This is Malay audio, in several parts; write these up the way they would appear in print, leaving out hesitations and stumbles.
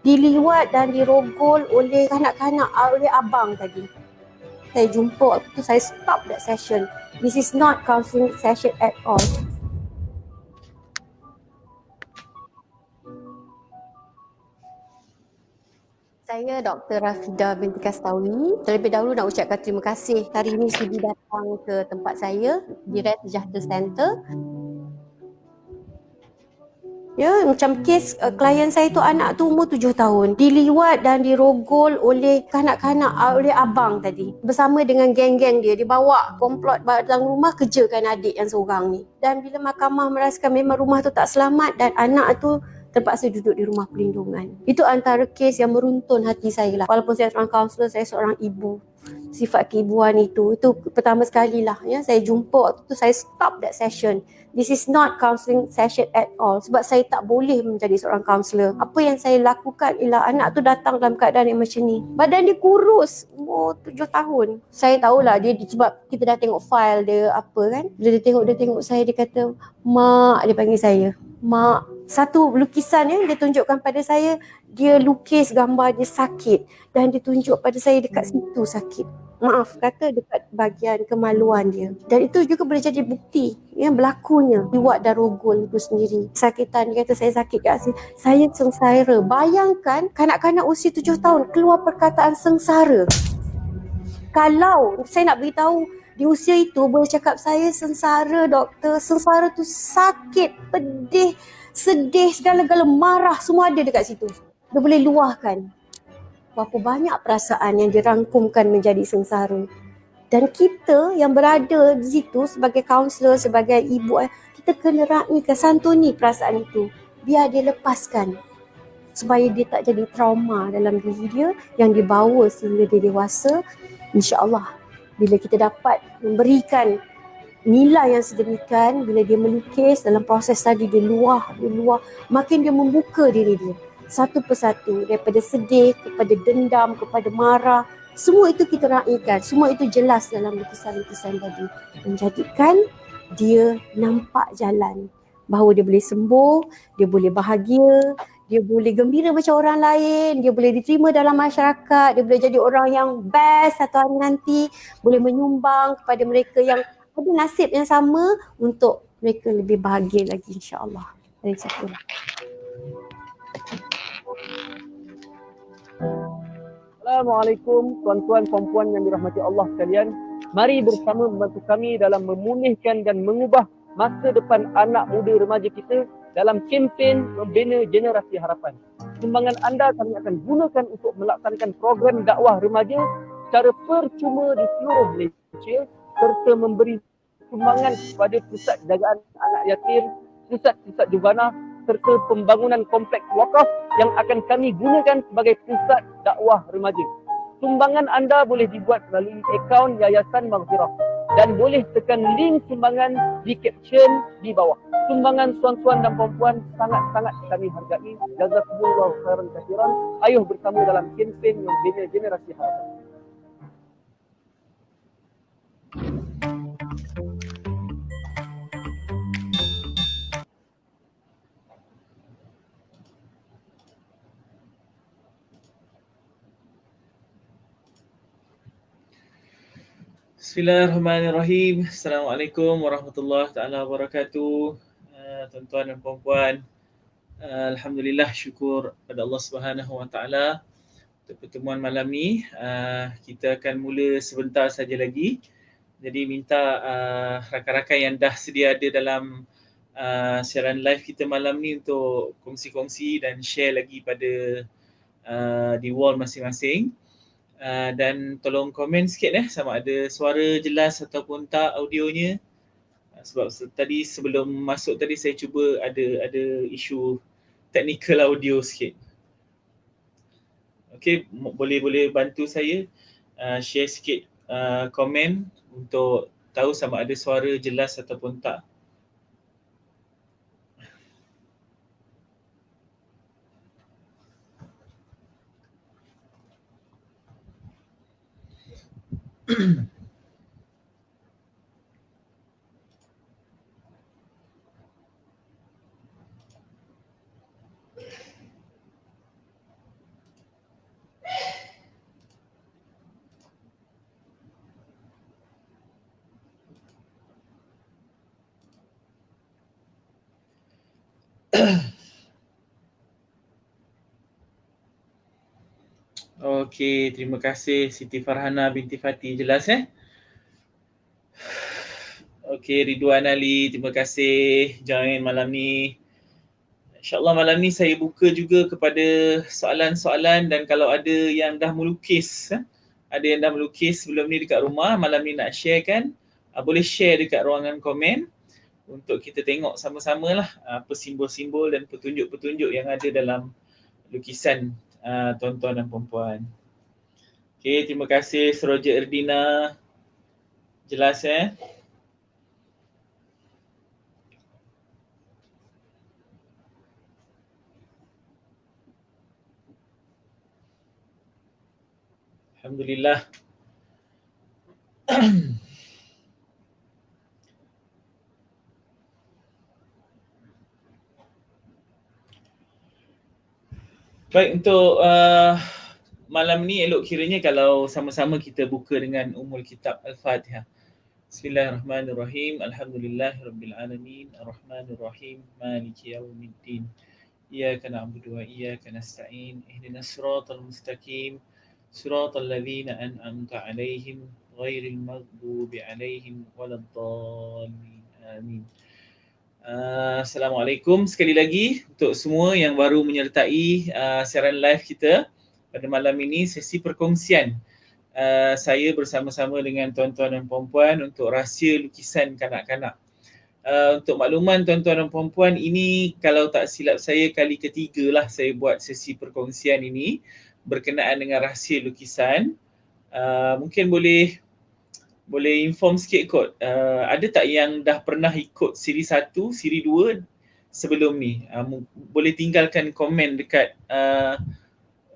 diliwat dan dirogol oleh kanak-kanak, oleh abang tadi. Saya jumpa waktu tu, saya stop that session. This is not counselling session at all. Saya Dr. Rafida binti Kastawi. Terlebih dahulu nak ucapkan terima kasih hari ini sudi datang ke tempat saya di Red Sejahtera Center. Ya, macam kes klien saya tu, anak tu umur 7 tahun. Diliwat dan dirogol oleh kanak-kanak, oleh abang tadi. Bersama dengan geng-geng dia. Dibawa komplot dalam rumah, kejakan adik yang seorang ni. Dan bila mahkamah merasakan memang rumah tu tak selamat dan anak tu terpaksa duduk di rumah perlindungan. Itu antara kes yang meruntun hati saya lah. Walaupun saya seorang kaunselor, saya seorang ibu. Sifat keibuan itu pertama sekali lah ya, saya jumpa waktu tu, saya stop that session. This is not counselling session at all. Sebab saya tak boleh menjadi seorang kaunselor. Apa yang saya lakukan ialah anak tu datang dalam keadaan yang macam ni. Badan dia kurus, umur 7 tahun. Saya tahulah dia, sebab kita dah tengok file dia apa kan. Bila dia tengok saya, dia kata, "Mak," dia panggil saya. "Mak." Satu lukisan yang dia tunjukkan pada saya, dia lukis gambar dia sakit. Dan dia tunjuk pada saya dekat situ sakit. Maaf kata dekat bahagian kemaluan dia. Dan itu juga boleh jadi bukti yang berlakunya liwat dan rogol itu sendiri. Sakitan, dia kata saya sakit kat sini. Saya sengsara. Bayangkan kanak-kanak usia 7 tahun keluar perkataan sengsara. Kalau saya nak beritahu di usia itu, boleh cakap saya sengsara doktor. Sengsara tu sakit, pedih, sedih, segala-gala, marah, semua ada dekat situ. Dia boleh luahkan. Berapa banyak perasaan yang dirangkumkan menjadi sengsara. Dan kita yang berada di situ sebagai kaunselor, sebagai ibu, kita kena raikan, santuni perasaan itu. Biar dia lepaskan. Supaya dia tak jadi trauma dalam diri dia yang dibawa sehingga dia dewasa. InsyaAllah bila kita dapat memberikan nilai yang sedemikian, bila dia melukis dalam proses tadi, dia luah, makin dia membuka diri dia satu persatu, daripada sedih kepada dendam, kepada marah, semua itu kita raikan, semua itu jelas dalam lukisan-lukisan tadi, menjadikan dia nampak jalan bahawa dia boleh sembuh, dia boleh bahagia, dia boleh gembira macam orang lain, dia boleh diterima dalam masyarakat, dia boleh jadi orang yang best satu hari nanti, boleh menyumbang kepada mereka yang ada nasib yang sama untuk mereka lebih bahagia lagi, insyaAllah. Dari situ. Assalamualaikum tuan-tuan dan puan yang dirahmati Allah sekalian. Mari bersama membantu kami dalam memulihkan dan mengubah masa depan anak muda remaja kita dalam kempen membina generasi harapan. Sumbangan anda kami akan gunakan untuk melaksanakan program dakwah remaja secara percuma di seluruh Malaysia serta memberi sumbangan kepada pusat jagaan anak yatim, pusat-pusat jubana serta pembangunan kompleks wakaf yang akan kami gunakan sebagai pusat dakwah remaja. Sumbangan anda boleh dibuat melalui akaun Yayasan Maghfirah dan boleh tekan link sumbangan di caption di bawah. Sumbangan tuan-tuan dan puan-puan sangat-sangat kami hargai. Jazakumullahu khairan katsiran. Ayuh bersama dalam kempen membina generasi harapan. Bismillahirrahmanirrahim. Assalamualaikum warahmatullahi taala wabarakatuh. Tuan-tuan dan puan-puan, alhamdulillah, syukur pada Allah Subhanahu wa taala untuk pertemuan malam ni. Kita akan mula sebentar saja lagi. Jadi minta rakan-rakan yang dah sedia ada dalam siaran live kita malam ni untuk kongsi-kongsi dan share lagi pada di wall masing-masing. Dan tolong komen sikit sama ada suara jelas ataupun tak audionya. Sebab tadi sebelum masuk tadi saya cuba ada isu technical audio sikit. Okey, boleh bantu saya share sikit komen untuk tahu sama ada suara jelas ataupun tak. Okey, terima kasih Siti Farhana binti Fati. Jelas Okey, Ridwan Ali, terima kasih join malam ni. InsyaAllah malam ni saya buka juga kepada soalan-soalan, dan kalau ada yang dah melukis, ada yang dah melukis sebelum ni dekat rumah, malam ni nak share kan, boleh share dekat ruangan komen untuk kita tengok sama-sama lah apa simbol-simbol dan petunjuk-petunjuk yang ada dalam lukisan tuan-tuan dan puan-puan. Okey, terima kasih Seroja Erdina. Jelas Alhamdulillah. Baik, untuk malam ni elok kiranya kalau sama-sama kita buka dengan Ummul Kitab Al-Fatihah. Bismillahirrahmanirrahim. Alhamdulillahirabbil alamin. Arrahmanirrahim. Maliki yaumiddin. Iyyaka na'budu wa iyyaka nasta'in. Ihdinas siratal mustaqim. Siratal ladzina an'amta 'alaihim ghairil maghdubi 'alaihim waladdallin. Amin. Assalamualaikum sekali lagi untuk semua yang baru menyertai siaran live kita pada malam ini, sesi perkongsian saya bersama-sama dengan tuan-tuan dan puan-puan untuk rahsia lukisan kanak-kanak. Untuk makluman tuan-tuan dan puan-puan, ini kalau tak silap saya kali ketiga lah saya buat sesi perkongsian ini berkenaan dengan rahsia lukisan. Mungkin boleh inform sikit kot, ada tak yang dah pernah ikut siri 1, siri 2 sebelum ni? Boleh tinggalkan komen dekat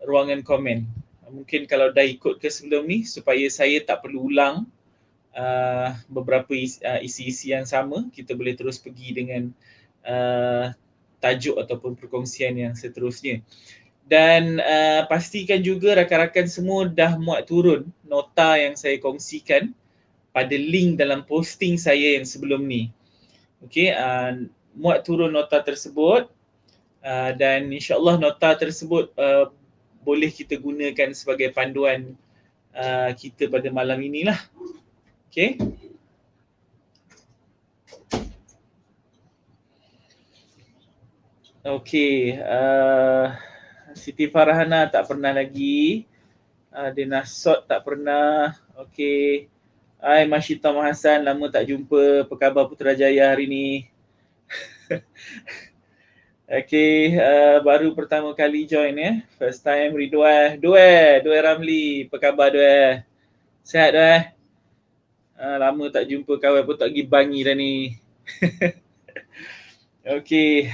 ruangan komen. Mungkin kalau dah ikut ke sebelum ni, supaya saya tak perlu ulang beberapa isi-isi yang sama, kita boleh terus pergi dengan tajuk ataupun perkongsian yang seterusnya. Dan pastikan juga rakan-rakan semua dah muat turun nota yang saya kongsikan pada link dalam posting saya yang sebelum ni. Okey, muat turun nota tersebut, dan insya-Allah nota tersebut boleh kita gunakan sebagai panduan kita pada malam inilah. Okey. Okey, Siti Farhana tak pernah lagi. Dinasot tak pernah. Okey. Hai Masyita Mahasan, lama tak jumpa. Apa khabar Putrajaya hari ni? Okey, baru pertama kali join First time Ridwan. Dua Ramli. Apa khabar Dua? Sihat Dua? Lama tak jumpa, kawan pun tak pergi bangi dah ni. Okey,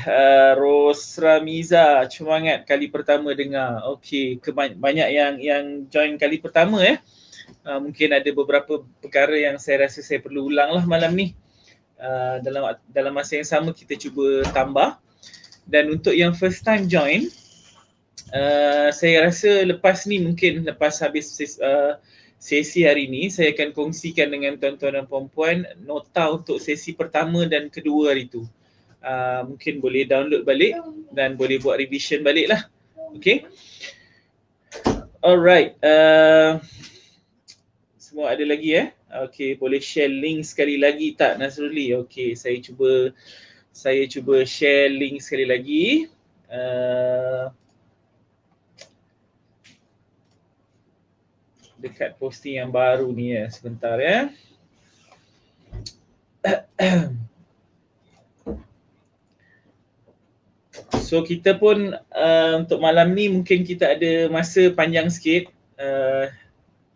Rosra Miza, semangat kali pertama dengar. Okey, banyak yang join kali pertama mungkin ada beberapa perkara yang saya rasa saya perlu ulang lah malam ni. Dalam masa yang sama kita cuba tambah. Dan untuk yang first time join, saya rasa lepas ni, mungkin lepas habis sesi hari ni, saya akan kongsikan dengan tuan-tuan dan puan-puan nota untuk sesi pertama dan kedua hari tu. Mungkin boleh download balik dan boleh buat revision balik lah. Okay. Alright. Semua ada lagi Okay, boleh share link sekali lagi tak Nasrulli? Okay, saya cuba share link sekali lagi. Dekat posting yang baru ni sebentar So kita pun untuk malam ni mungkin kita ada masa panjang sikit.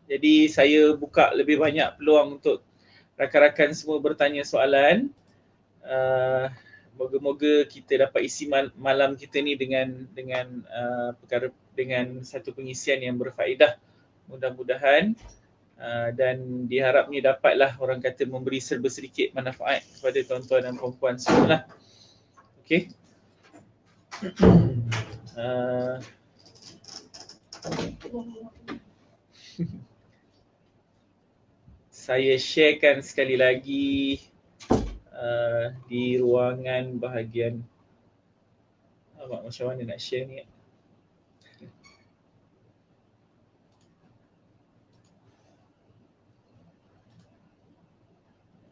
Jadi saya buka lebih banyak peluang untuk rakan-rakan semua bertanya soalan. Moga-moga kita dapat isi malam kita ni dengan perkara, dengan satu pengisian yang berfaedah, mudah-mudahan, dan diharapnya dapatlah orang kata memberi serba sedikit manfaat kepada tuan-tuan dan puan-puan semualah. Okey. Saya sharekan sekali lagi di ruangan bahagian Macam mana nak share ni?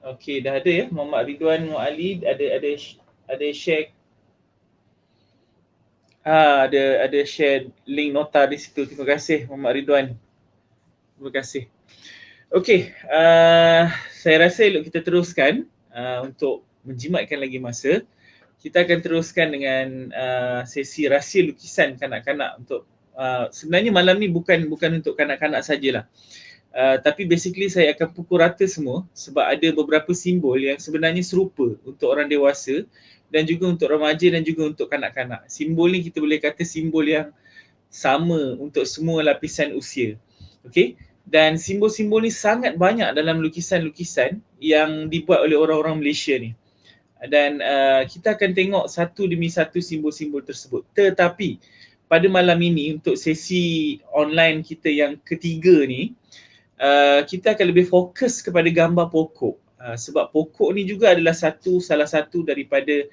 Okey, dah ada ya. Muhammad Ridwan Muali ada share. Ada share link nota di situ. Terima kasih Muhammad Ridwan. Terima kasih. Okey, saya rasa elok kita teruskan untuk menjimatkan lagi masa. Kita akan teruskan dengan sesi rahsia lukisan kanak-kanak untuk sebenarnya malam ni bukan untuk kanak-kanak sajalah. Tapi basically saya akan pukul rata semua sebab ada beberapa simbol yang sebenarnya serupa untuk orang dewasa dan juga untuk remaja dan juga untuk kanak-kanak. Simbol ni kita boleh kata simbol yang sama untuk semua lapisan usia. Okey? Dan simbol-simbol ni sangat banyak dalam lukisan-lukisan yang dibuat oleh orang-orang Malaysia ni. Dan kita akan tengok satu demi satu simbol-simbol tersebut. Tetapi pada malam ini untuk sesi online kita yang ketiga ni, kita akan lebih fokus kepada gambar pokok. Sebab pokok ni juga adalah salah satu daripada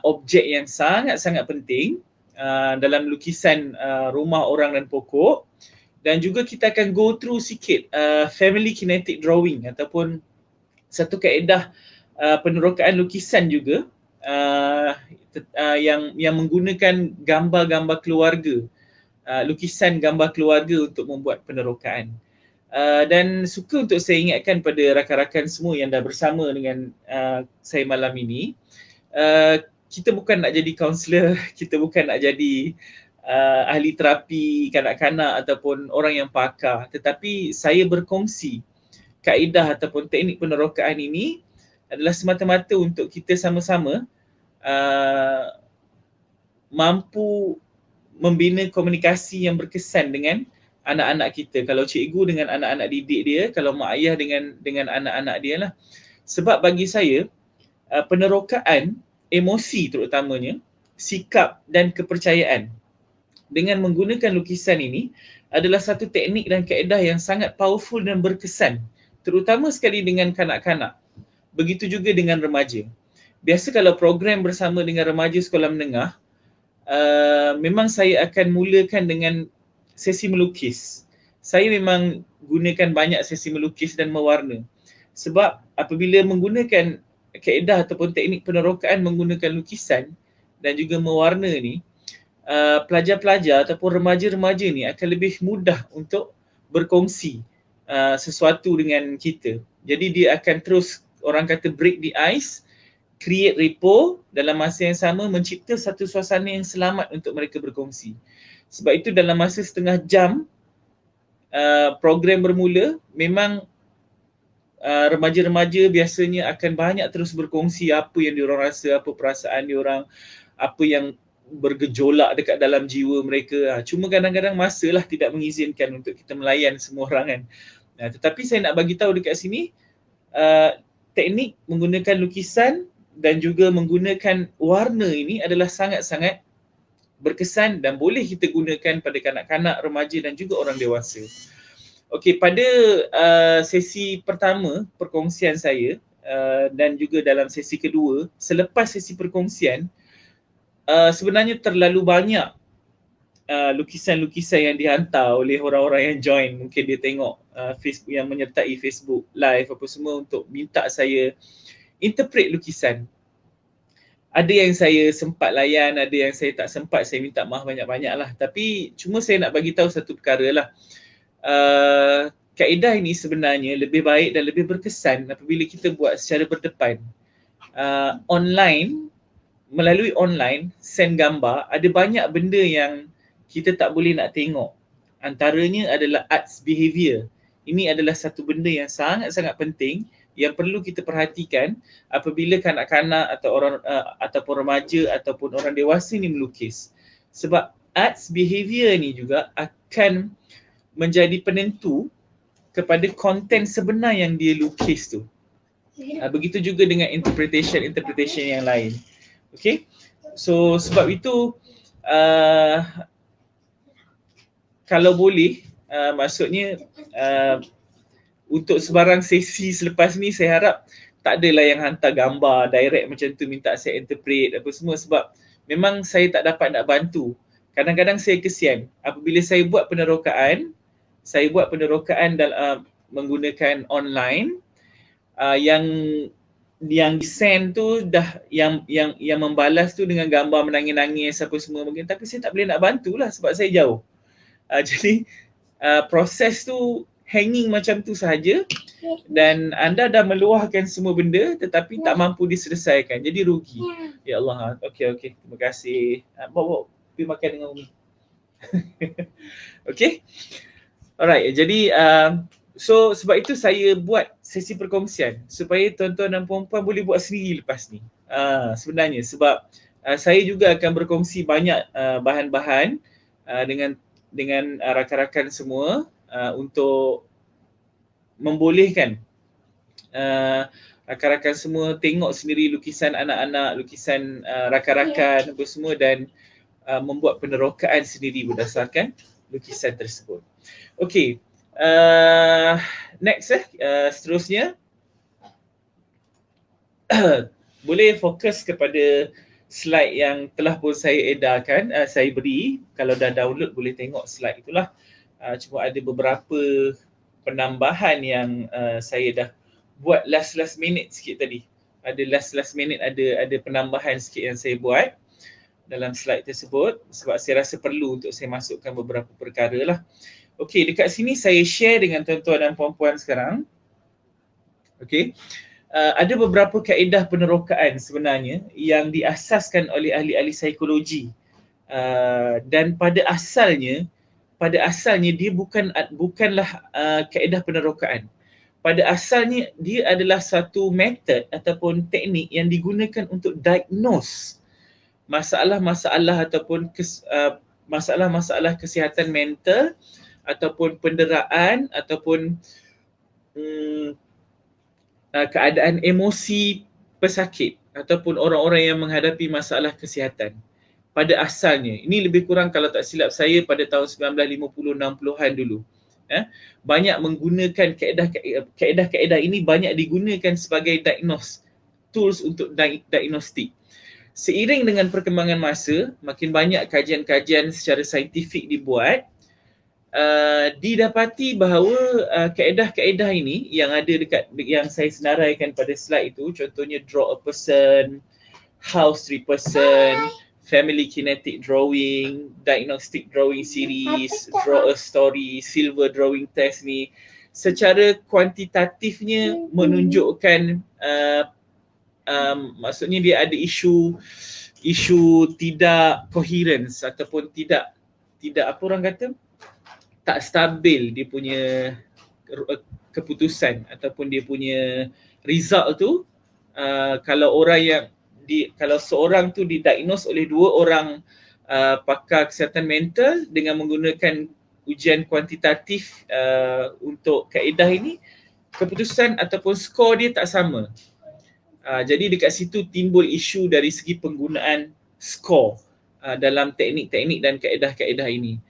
objek yang sangat-sangat penting dalam lukisan rumah orang dan pokok. Dan juga kita akan go through sikit family kinetic drawing ataupun satu kaedah penerokaan lukisan juga yang menggunakan gambar-gambar keluarga, lukisan gambar keluarga untuk membuat penerokaan. Dan suka untuk saya ingatkan pada rakan-rakan semua yang dah bersama dengan saya malam ini, kita bukan nak jadi kaunselor, kita bukan nak jadi ahli terapi kanak-kanak ataupun orang yang pakar, tetapi saya berkongsi kaedah ataupun teknik penerokaan ini adalah semata-mata untuk kita sama-sama mampu membina komunikasi yang berkesan dengan anak-anak kita. Kalau cikgu dengan anak-anak didik dia, kalau mak ayah dengan anak-anak dia lah. Sebab bagi saya, penerokaan emosi terutamanya, sikap dan kepercayaan dengan menggunakan lukisan ini adalah satu teknik dan kaedah yang sangat powerful dan berkesan, terutama sekali dengan kanak-kanak. Begitu juga dengan remaja. Biasa kalau program bersama dengan remaja sekolah menengah, memang saya akan mulakan dengan sesi melukis. Saya memang gunakan banyak sesi melukis dan mewarna. Sebab apabila menggunakan kaedah ataupun teknik penerokaan menggunakan lukisan dan juga mewarna ni, pelajar-pelajar ataupun remaja-remaja ni akan lebih mudah untuk berkongsi sesuatu dengan kita. Jadi dia akan terus, orang kata break the ice, create rapport, dalam masa yang sama mencipta satu suasana yang selamat untuk mereka berkongsi. Sebab itu dalam masa setengah jam program bermula, memang remaja-remaja biasanya akan banyak terus berkongsi apa yang diorang rasa, apa perasaan diorang, apa yang bergejolak dekat dalam jiwa mereka. Cuma kadang-kadang masalah tidak mengizinkan untuk kita melayan semua orang kan. Tetapi saya nak bagi tahu dekat sini, teknik menggunakan lukisan dan juga menggunakan warna ini adalah sangat-sangat berkesan dan boleh kita gunakan pada kanak-kanak, remaja dan juga orang dewasa. Okey, pada sesi pertama perkongsian saya dan juga dalam sesi kedua, selepas sesi perkongsian, sebenarnya terlalu banyak lukisan-lukisan yang dihantar oleh orang-orang yang join. Mungkin dia tengok Facebook, yang menyertai Facebook live apa semua, untuk minta saya interpret lukisan. Ada yang saya sempat layan, ada yang saya tak sempat, saya minta maaf banyak-banyak lah. Tapi cuma saya nak bagi tahu satu perkara lah. Kaedah ini sebenarnya lebih baik dan lebih berkesan apabila kita buat secara berdepan. Online, melalui online, send gambar, ada banyak benda yang kita tak boleh nak tengok. Antaranya adalah arts behavior. Ini adalah satu benda yang sangat-sangat penting yang perlu kita perhatikan apabila kanak-kanak atau orang ataupun remaja ataupun orang dewasa ni melukis. Sebab arts behavior ni juga akan menjadi penentu kepada konten sebenar yang dia lukis tu. Begitu juga dengan interpretation yang lain. Okay? So sebab itu kalau boleh, maksudnya untuk sebarang sesi selepas ni saya harap tak adalah yang hantar gambar direct macam tu minta saya interpret apa semua, sebab memang saya tak dapat nak bantu. Kadang-kadang saya kesian apabila saya buat penerokaan menggunakan online, yang send tu dah yang membalas tu dengan gambar menangis-nangis apa semua mungkin, tapi saya tak boleh nak bantulah sebab saya jauh. Jadi proses tu hanging macam tu sahaja, dan anda dah meluahkan semua benda tetapi tak mampu diselesaikan, jadi rugi. Ya Allah. Okey, terima kasih. Bawa pergi makan dengan Umi. Okey. Alright, jadi so sebab itu saya buat sesi perkongsian supaya tuan-tuan dan puan-puan boleh buat sendiri lepas ni. Sebenarnya sebab saya juga akan berkongsi banyak bahan-bahan dengan rakan-rakan semua untuk membolehkan rakan-rakan semua tengok sendiri lukisan anak-anak, lukisan rakan-rakan apa semua, dan membuat penerokaan sendiri berdasarkan lukisan tersebut. Okey, next seterusnya boleh fokus kepada slide yang telah pun saya edarkan, saya beri. Kalau dah download boleh tengok slide itulah. Cuma ada beberapa penambahan yang saya dah buat last minute sikit tadi. Ada last minute, ada penambahan sikit yang saya buat dalam slide tersebut sebab saya rasa perlu untuk saya masukkan beberapa perkara lah. Okey, dekat sini saya share dengan tuan-tuan dan puan-puan sekarang. Okey. Ada beberapa kaedah penerokaan sebenarnya yang diasaskan oleh ahli-ahli psikologi. Dan pada asalnya dia bukanlah kaedah penerokaan. Pada asalnya dia adalah satu metod ataupun teknik yang digunakan untuk diagnose masalah-masalah ataupun masalah-masalah kesihatan mental ataupun penderaan ataupun keadaan emosi pesakit ataupun orang-orang yang menghadapi masalah kesihatan. Pada asalnya, ini lebih kurang kalau tak silap saya pada tahun 1950-60-an dulu. Banyak menggunakan kaedah-kaedah ini banyak digunakan sebagai tools untuk diagnostik. Seiring dengan perkembangan masa, makin banyak kajian-kajian secara saintifik dibuat, didapati bahawa kaedah-kaedah ini yang ada yang saya senaraikan pada slide itu, contohnya draw a person, house 3 person, family kinetic drawing, diagnostic drawing series, draw a story, silver drawing test ni, secara kuantitatifnya menunjukkan maksudnya dia ada isu tidak coherence ataupun tidak apa orang kata, tak stabil dia punya keputusan ataupun dia punya result tu. Kalau seorang tu didiagnose oleh 2 orang pakar kesihatan mental dengan menggunakan ujian kuantitatif untuk kaedah ini, keputusan ataupun skor dia tak sama. Jadi dekat situ timbul isu dari segi penggunaan skor dalam teknik-teknik dan kaedah-kaedah ini.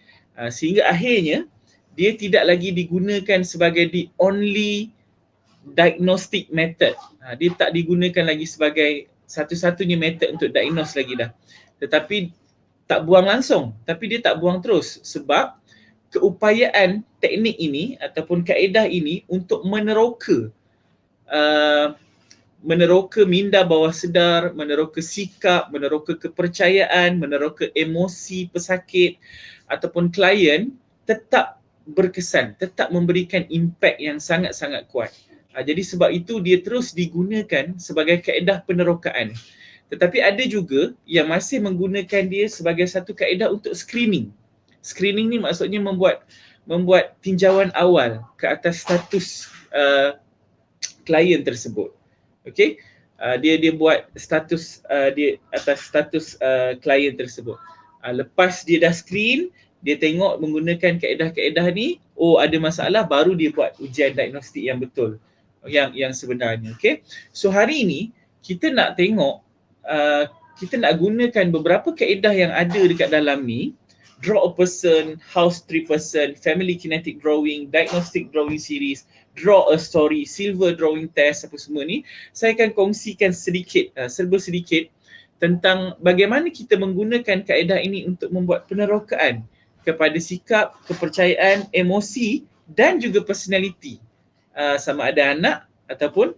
Sehingga akhirnya dia tidak lagi digunakan sebagai the only diagnostic method. Dia tak digunakan lagi sebagai satu-satunya method untuk diagnose lagi dah. Tetapi tak buang langsung, tapi dia tak buang terus sebab keupayaan teknik ini ataupun kaedah ini untuk meneroka minda bawah sedar, meneroka sikap, meneroka kepercayaan, meneroka emosi pesakit ataupun klien tetap berkesan, tetap memberikan impak yang sangat-sangat kuat. Jadi sebab itu dia terus digunakan sebagai kaedah penerokaan. Tetapi ada juga yang masih menggunakan dia sebagai satu kaedah untuk screening. Screening ni maksudnya membuat tinjauan awal ke atas status klien tersebut. Okey, dia buat status dia atas status klien tersebut. Lepas dia dah screen, dia tengok menggunakan kaedah-kaedah ni, ada masalah, baru dia buat ujian diagnostik yang betul, yang sebenarnya. Okey, so hari ini kita nak tengok, kita nak gunakan beberapa kaedah yang ada dekat dalam ni. Draw a person, house 3 person, family kinetic drawing, diagnostic drawing series, draw a story, silver drawing test, apa semua ni saya akan kongsikan sedikit, serba sedikit tentang bagaimana kita menggunakan kaedah ini untuk membuat penerokaan kepada sikap, kepercayaan, emosi dan juga personality sama ada anak ataupun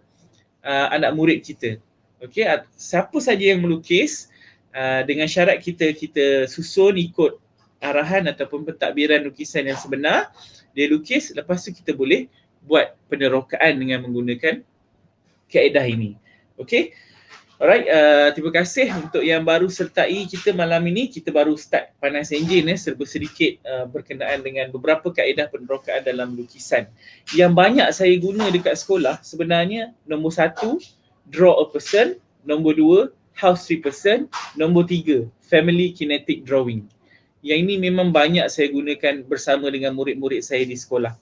anak murid kita. Okey, siapa saja yang melukis dengan syarat kita susun ikut arahan ataupun pentadbiran lukisan yang sebenar, dia lukis, lepas tu kita boleh buat penerokaan dengan menggunakan kaedah ini. Okey. Alright, terima kasih untuk yang baru sertai kita malam ini. Kita baru start panas enjin serba sedikit berkenaan dengan beberapa kaedah penerokaan dalam lukisan. Yang banyak saya guna dekat sekolah sebenarnya nombor 1, draw a person, nombor 2, house 3 person, nombor 3, family kinetic drawing. Yang ini memang banyak saya gunakan bersama dengan murid-murid saya di sekolah.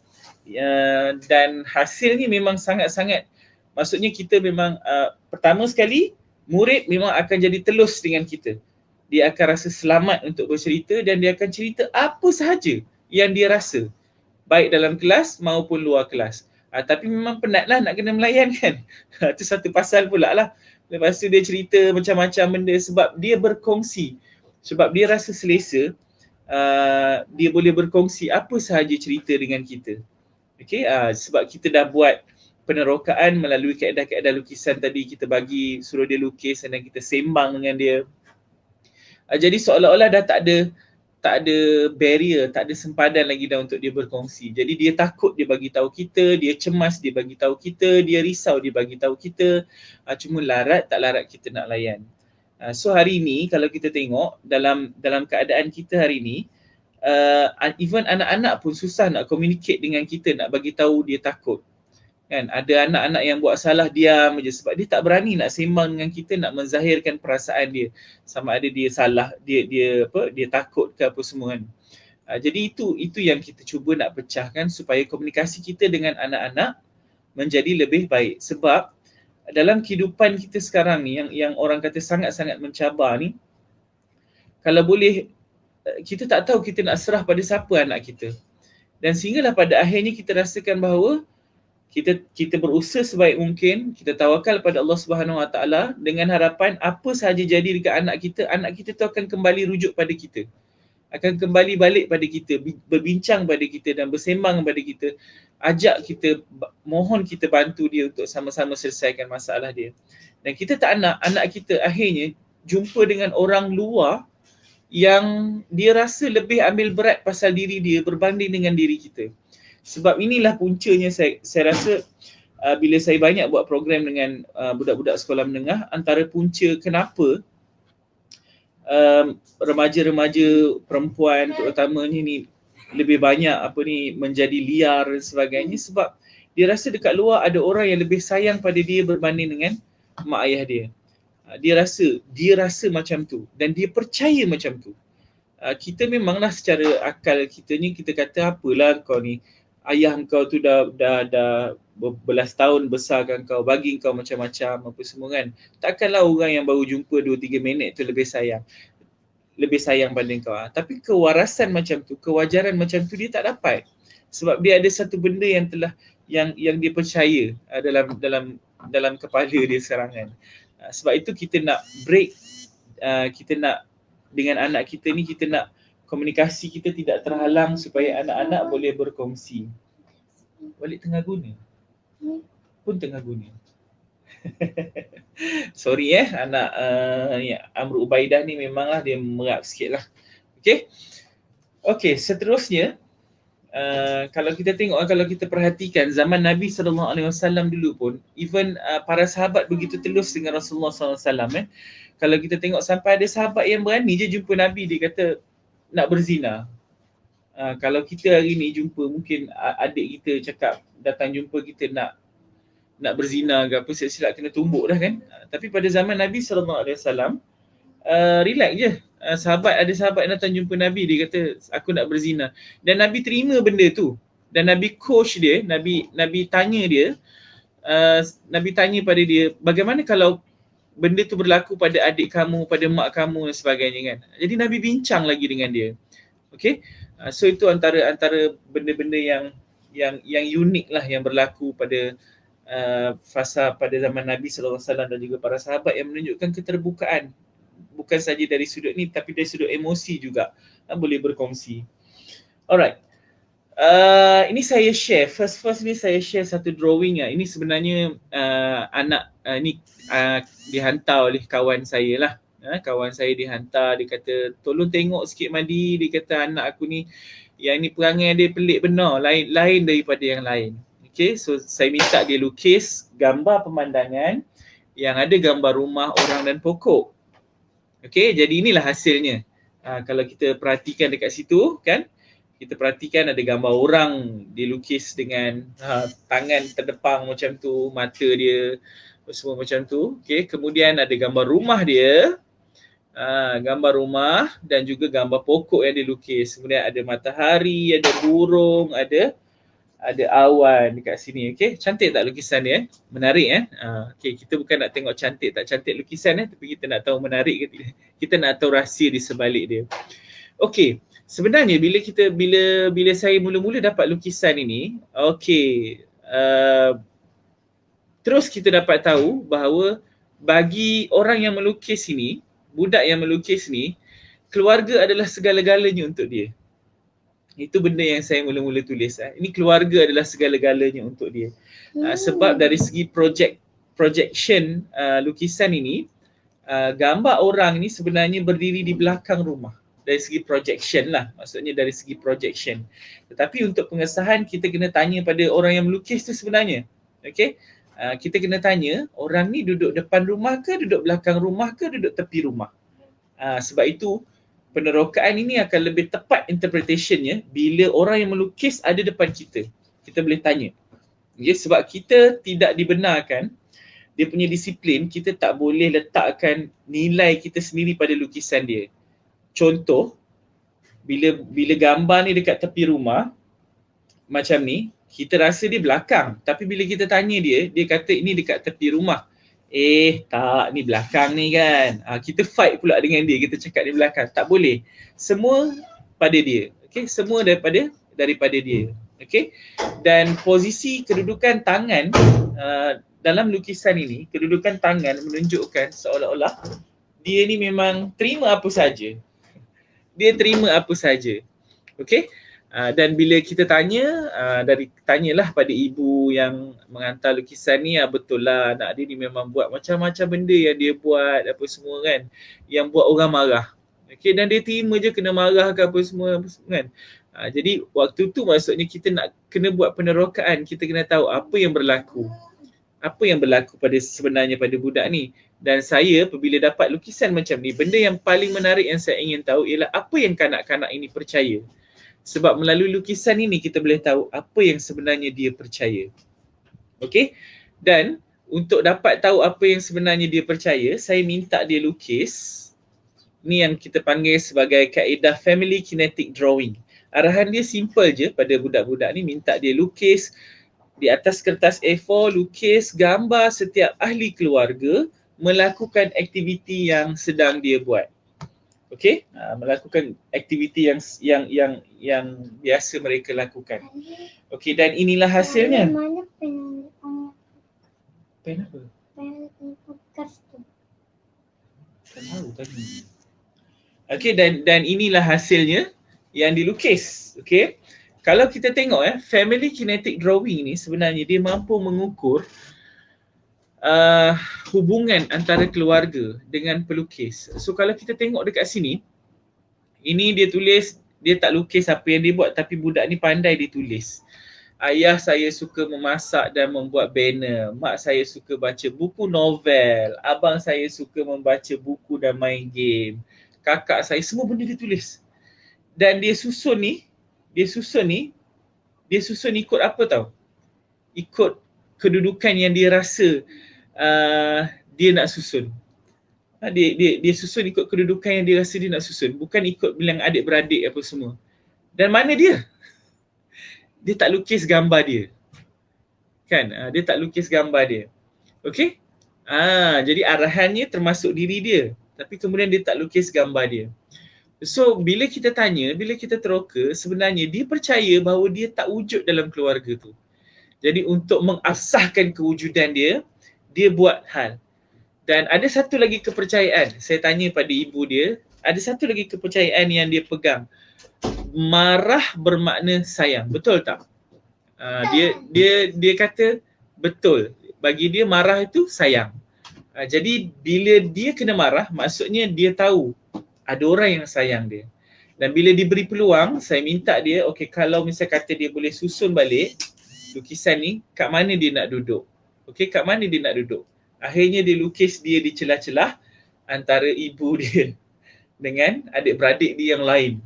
Dan hasilnya memang sangat-sangat, maksudnya kita memang pertama sekali murid memang akan jadi telus dengan kita. Dia akan rasa selamat untuk bercerita dan dia akan cerita apa sahaja yang dia rasa, baik dalam kelas maupun luar kelas. Tapi memang penatlah nak kena melayan kan. Itu satu pasal pula lah. Lepas tu dia cerita macam-macam benda sebab dia berkongsi. Sebab dia rasa selesa, dia boleh berkongsi apa sahaja cerita dengan kita. Okay, sebab kita dah buat penerokaan melalui kaedah-kaedah lukisan tadi, kita bagi, suruh dia lukis dan kita sembang dengan dia. Jadi seolah-olah dah tak ada barrier, tak ada sempadan lagi dah untuk dia berkongsi. Jadi dia takut dia bagi tahu kita, dia cemas dia bagi tahu kita, dia risau dia bagi tahu kita. Cuma larat tak larat kita nak layan. So hari ini kalau kita tengok dalam keadaan kita hari ini, even anak-anak pun susah nak communicate dengan kita, nak bagi tahu dia takut. Kan, ada anak-anak yang buat salah diam aja sebab dia tak berani nak sembang dengan kita, nak menzahirkan perasaan dia, sama ada dia salah, dia takut ke apa semua kan. Jadi itu yang kita cuba nak pecahkan supaya komunikasi kita dengan anak-anak menjadi lebih baik. Sebab dalam kehidupan kita sekarang ni yang orang kata sangat-sangat mencabar ni, kalau boleh kita tak tahu kita nak serah pada siapa anak kita. Dan sehinggalah pada akhirnya kita rasakan bahawa kita berusaha sebaik mungkin, kita tawakal pada Allah Subhanahu Wa Taala dengan harapan apa sahaja jadi dekat anak kita tu akan kembali rujuk pada kita. Akan kembali balik pada kita, berbincang pada kita dan bersembang pada kita, ajak kita, mohon kita bantu dia untuk sama-sama selesaikan masalah dia. Dan kita tak nak anak kita akhirnya jumpa dengan orang luar yang dia rasa lebih ambil berat pasal diri dia berbanding dengan diri kita. Sebab inilah puncanya saya rasa bila saya banyak buat program dengan budak-budak sekolah menengah, antara punca kenapa remaja-remaja perempuan terutamanya ni lebih banyak menjadi liar dan sebagainya, sebab dia rasa dekat luar ada orang yang lebih sayang pada dia berbanding dengan mak ayah dia. Dia rasa macam tu dan dia percaya macam tu. Kita memanglah secara akal kita ni kita kata apalah kau ni, ayah kau tu dah berbelas tahun besarkan kau, bagi kau macam-macam apa semua kan. Takkanlah orang yang baru jumpa 2-3 minit tu lebih sayang pada kau. Tapi kewarasan macam tu, kewajaran macam tu dia tak dapat. Sebab dia ada satu benda yang dia percaya dalam kepala dia sekarang kan. Sebab itu kita nak break, kita nak dengan anak kita ni, kita nak komunikasi kita tidak terhalang supaya anak-anak boleh berkongsi. Balik tengah guna. Pun tengah guna. Sorry anak Amru Ubaidah ni memanglah dia merap sikit lah. Okay, seterusnya kalau kita tengok, kalau kita perhatikan zaman Nabi SAW dulu pun, even para sahabat begitu telus dengan Rasulullah SAW. Kalau kita tengok sampai ada sahabat yang berani je jumpa Nabi, dia kata nak berzina. Kalau kita hari ni jumpa, mungkin adik kita cakap datang jumpa kita nak berzina ke apa, silap kena tumbuk dah kan. Tapi pada zaman Nabi SAW, relax je. Ada sahabat yang datang jumpa Nabi, dia kata aku nak berzina. Dan Nabi terima benda tu. Dan Nabi coach dia, Nabi tanya dia, Nabi tanya pada dia, bagaimana kalau benda tu berlaku pada adik kamu, pada mak kamu dan sebagainya kan. Jadi Nabi bincang lagi dengan dia. Okay, so itu antara benda-benda yang unik lah yang berlaku pada fasa pada zaman Nabi SAW dan juga para sahabat, yang menunjukkan keterbukaan bukan saja dari sudut ni tapi dari sudut emosi juga boleh berkongsi. Alright. Ini saya share, first ni saya share satu drawing Ini sebenarnya anak ni dihantar oleh kawan saya lah. Kawan saya dihantar, dia kata tolong tengok sikit Madi, dia kata anak aku ni yang ni perangai dia pelik benar, lain daripada yang lain. Okay, so saya minta dia lukis gambar pemandangan yang ada gambar rumah, orang dan pokok. Okay, jadi inilah hasilnya. Kalau kita perhatikan dekat situ kan, kita perhatikan ada gambar orang dilukis dengan tangan terdepang macam tu, mata dia semua macam tu. Okay, kemudian ada gambar rumah dia, gambar rumah dan juga gambar pokok yang dilukis. Kemudian ada matahari, ada burung, ada awan dekat sini. Okay, cantik tak lukisan dia? Menarik okay, kita bukan nak tengok cantik tak cantik lukisan tapi kita nak tahu menarik ke tidak. Kita nak tahu rahsia di sebalik dia. Okay, sebenarnya bila saya mula-mula dapat lukisan ini, okay, terus kita dapat tahu bahawa bagi orang yang melukis ini, budak yang melukis ni, keluarga adalah segala-galanya untuk dia. Itu benda yang saya mula-mula tulis. Ini keluarga adalah segala-galanya untuk dia. Sebab dari segi projection lukisan ini, gambar orang ni sebenarnya berdiri di belakang rumah. Dari segi projection lah, maksudnya dari segi projection. Tetapi untuk pengesahan kita kena tanya pada orang yang melukis tu sebenarnya. Okay? Kita kena tanya orang ni duduk depan rumah ke, duduk belakang rumah ke, duduk tepi rumah. Sebab itu penerokaan ini akan lebih tepat interpretationnya bila orang yang melukis ada depan kita. Kita boleh tanya. Okay? Sebab kita tidak dibenarkan, dia punya disiplin, kita tak boleh letakkan nilai kita sendiri pada lukisan dia. Contoh, bila gambar ni dekat tepi rumah macam ni, kita rasa dia belakang. Tapi bila kita tanya dia kata ini dekat tepi rumah. Tak, ni belakang ni kan. Kita fight pula dengan dia, kita cakap ni belakang. Tak boleh. Semua pada dia. Okay, semua daripada dia. Okay. Dan posisi kedudukan tangan dalam lukisan ini, kedudukan tangan menunjukkan seolah-olah dia ni memang terima apa saja. Dia terima apa saja. Okay. Dan bila kita tanyalah pada ibu yang mengantar lukisan ni, betul lah anak dia ni memang buat macam-macam benda yang dia buat apa semua kan, yang buat orang marah. Okay, dan dia terima je kena marah ke apa semua kan. Jadi waktu tu maksudnya kita nak kena buat penerokaan, kita kena tahu apa yang berlaku. Apa yang berlaku sebenarnya pada budak ni. Dan saya apabila dapat lukisan macam ni, benda yang paling menarik yang saya ingin tahu ialah apa yang kanak-kanak ini percaya. Sebab melalui lukisan ini kita boleh tahu apa yang sebenarnya dia percaya. Okey? Dan untuk dapat tahu apa yang sebenarnya dia percaya, saya minta dia lukis. Ni yang kita panggil sebagai kaedah family kinetic drawing. Arahan dia simple je pada budak-budak ni, minta dia lukis di atas kertas A4, lukis gambar setiap ahli keluarga melakukan aktiviti yang sedang dia buat. Okey, melakukan aktiviti yang biasa mereka lakukan. Okey, dan inilah hasilnya. Mana Pen apa? pen kertas tu? Tak tahu tadi. Okey, dan inilah hasilnya yang dilukis. Okey. Kalau kita tengok family kinetic drawing ni sebenarnya dia mampu mengukur hubungan antara keluarga dengan pelukis. So kalau kita tengok dekat sini, ini dia tulis, dia tak lukis apa yang dia buat tapi budak ni pandai dia tulis. Ayah saya suka memasak dan membuat banner. Mak saya suka baca buku novel. Abang saya suka membaca buku dan main game. Kakak saya, semua benda dia tulis. Dan dia susun ikut apa tau? Ikut kedudukan yang dia rasa dia nak susun. Dia susun ikut kedudukan yang dia rasa dia nak susun, bukan ikut bilang adik-beradik apa semua. Dan mana dia? Dia tak lukis gambar dia. Kan? Dia tak lukis gambar dia. Okey? Jadi arahannya termasuk diri dia, tapi kemudian dia tak lukis gambar dia. So bila kita tanya, bila kita teroka, sebenarnya dia percaya bahawa dia tak wujud dalam keluarga tu. Jadi untuk mengasahkan kewujudan dia, dia buat hal. Dan ada satu lagi kepercayaan, saya tanya pada ibu dia, ada satu lagi kepercayaan yang dia pegang. Marah bermakna sayang, betul tak? Dia kata betul. Bagi dia marah itu sayang. Jadi bila dia kena marah, maksudnya dia tahu ada orang yang sayang dia. Dan bila diberi peluang, saya minta dia, okey, kalau misal kata dia boleh susun balik lukisan ni, kat mana dia nak duduk? Okey, kat mana dia nak duduk? Akhirnya dia lukis dia di celah-celah antara ibu dia dengan adik-beradik dia yang lain.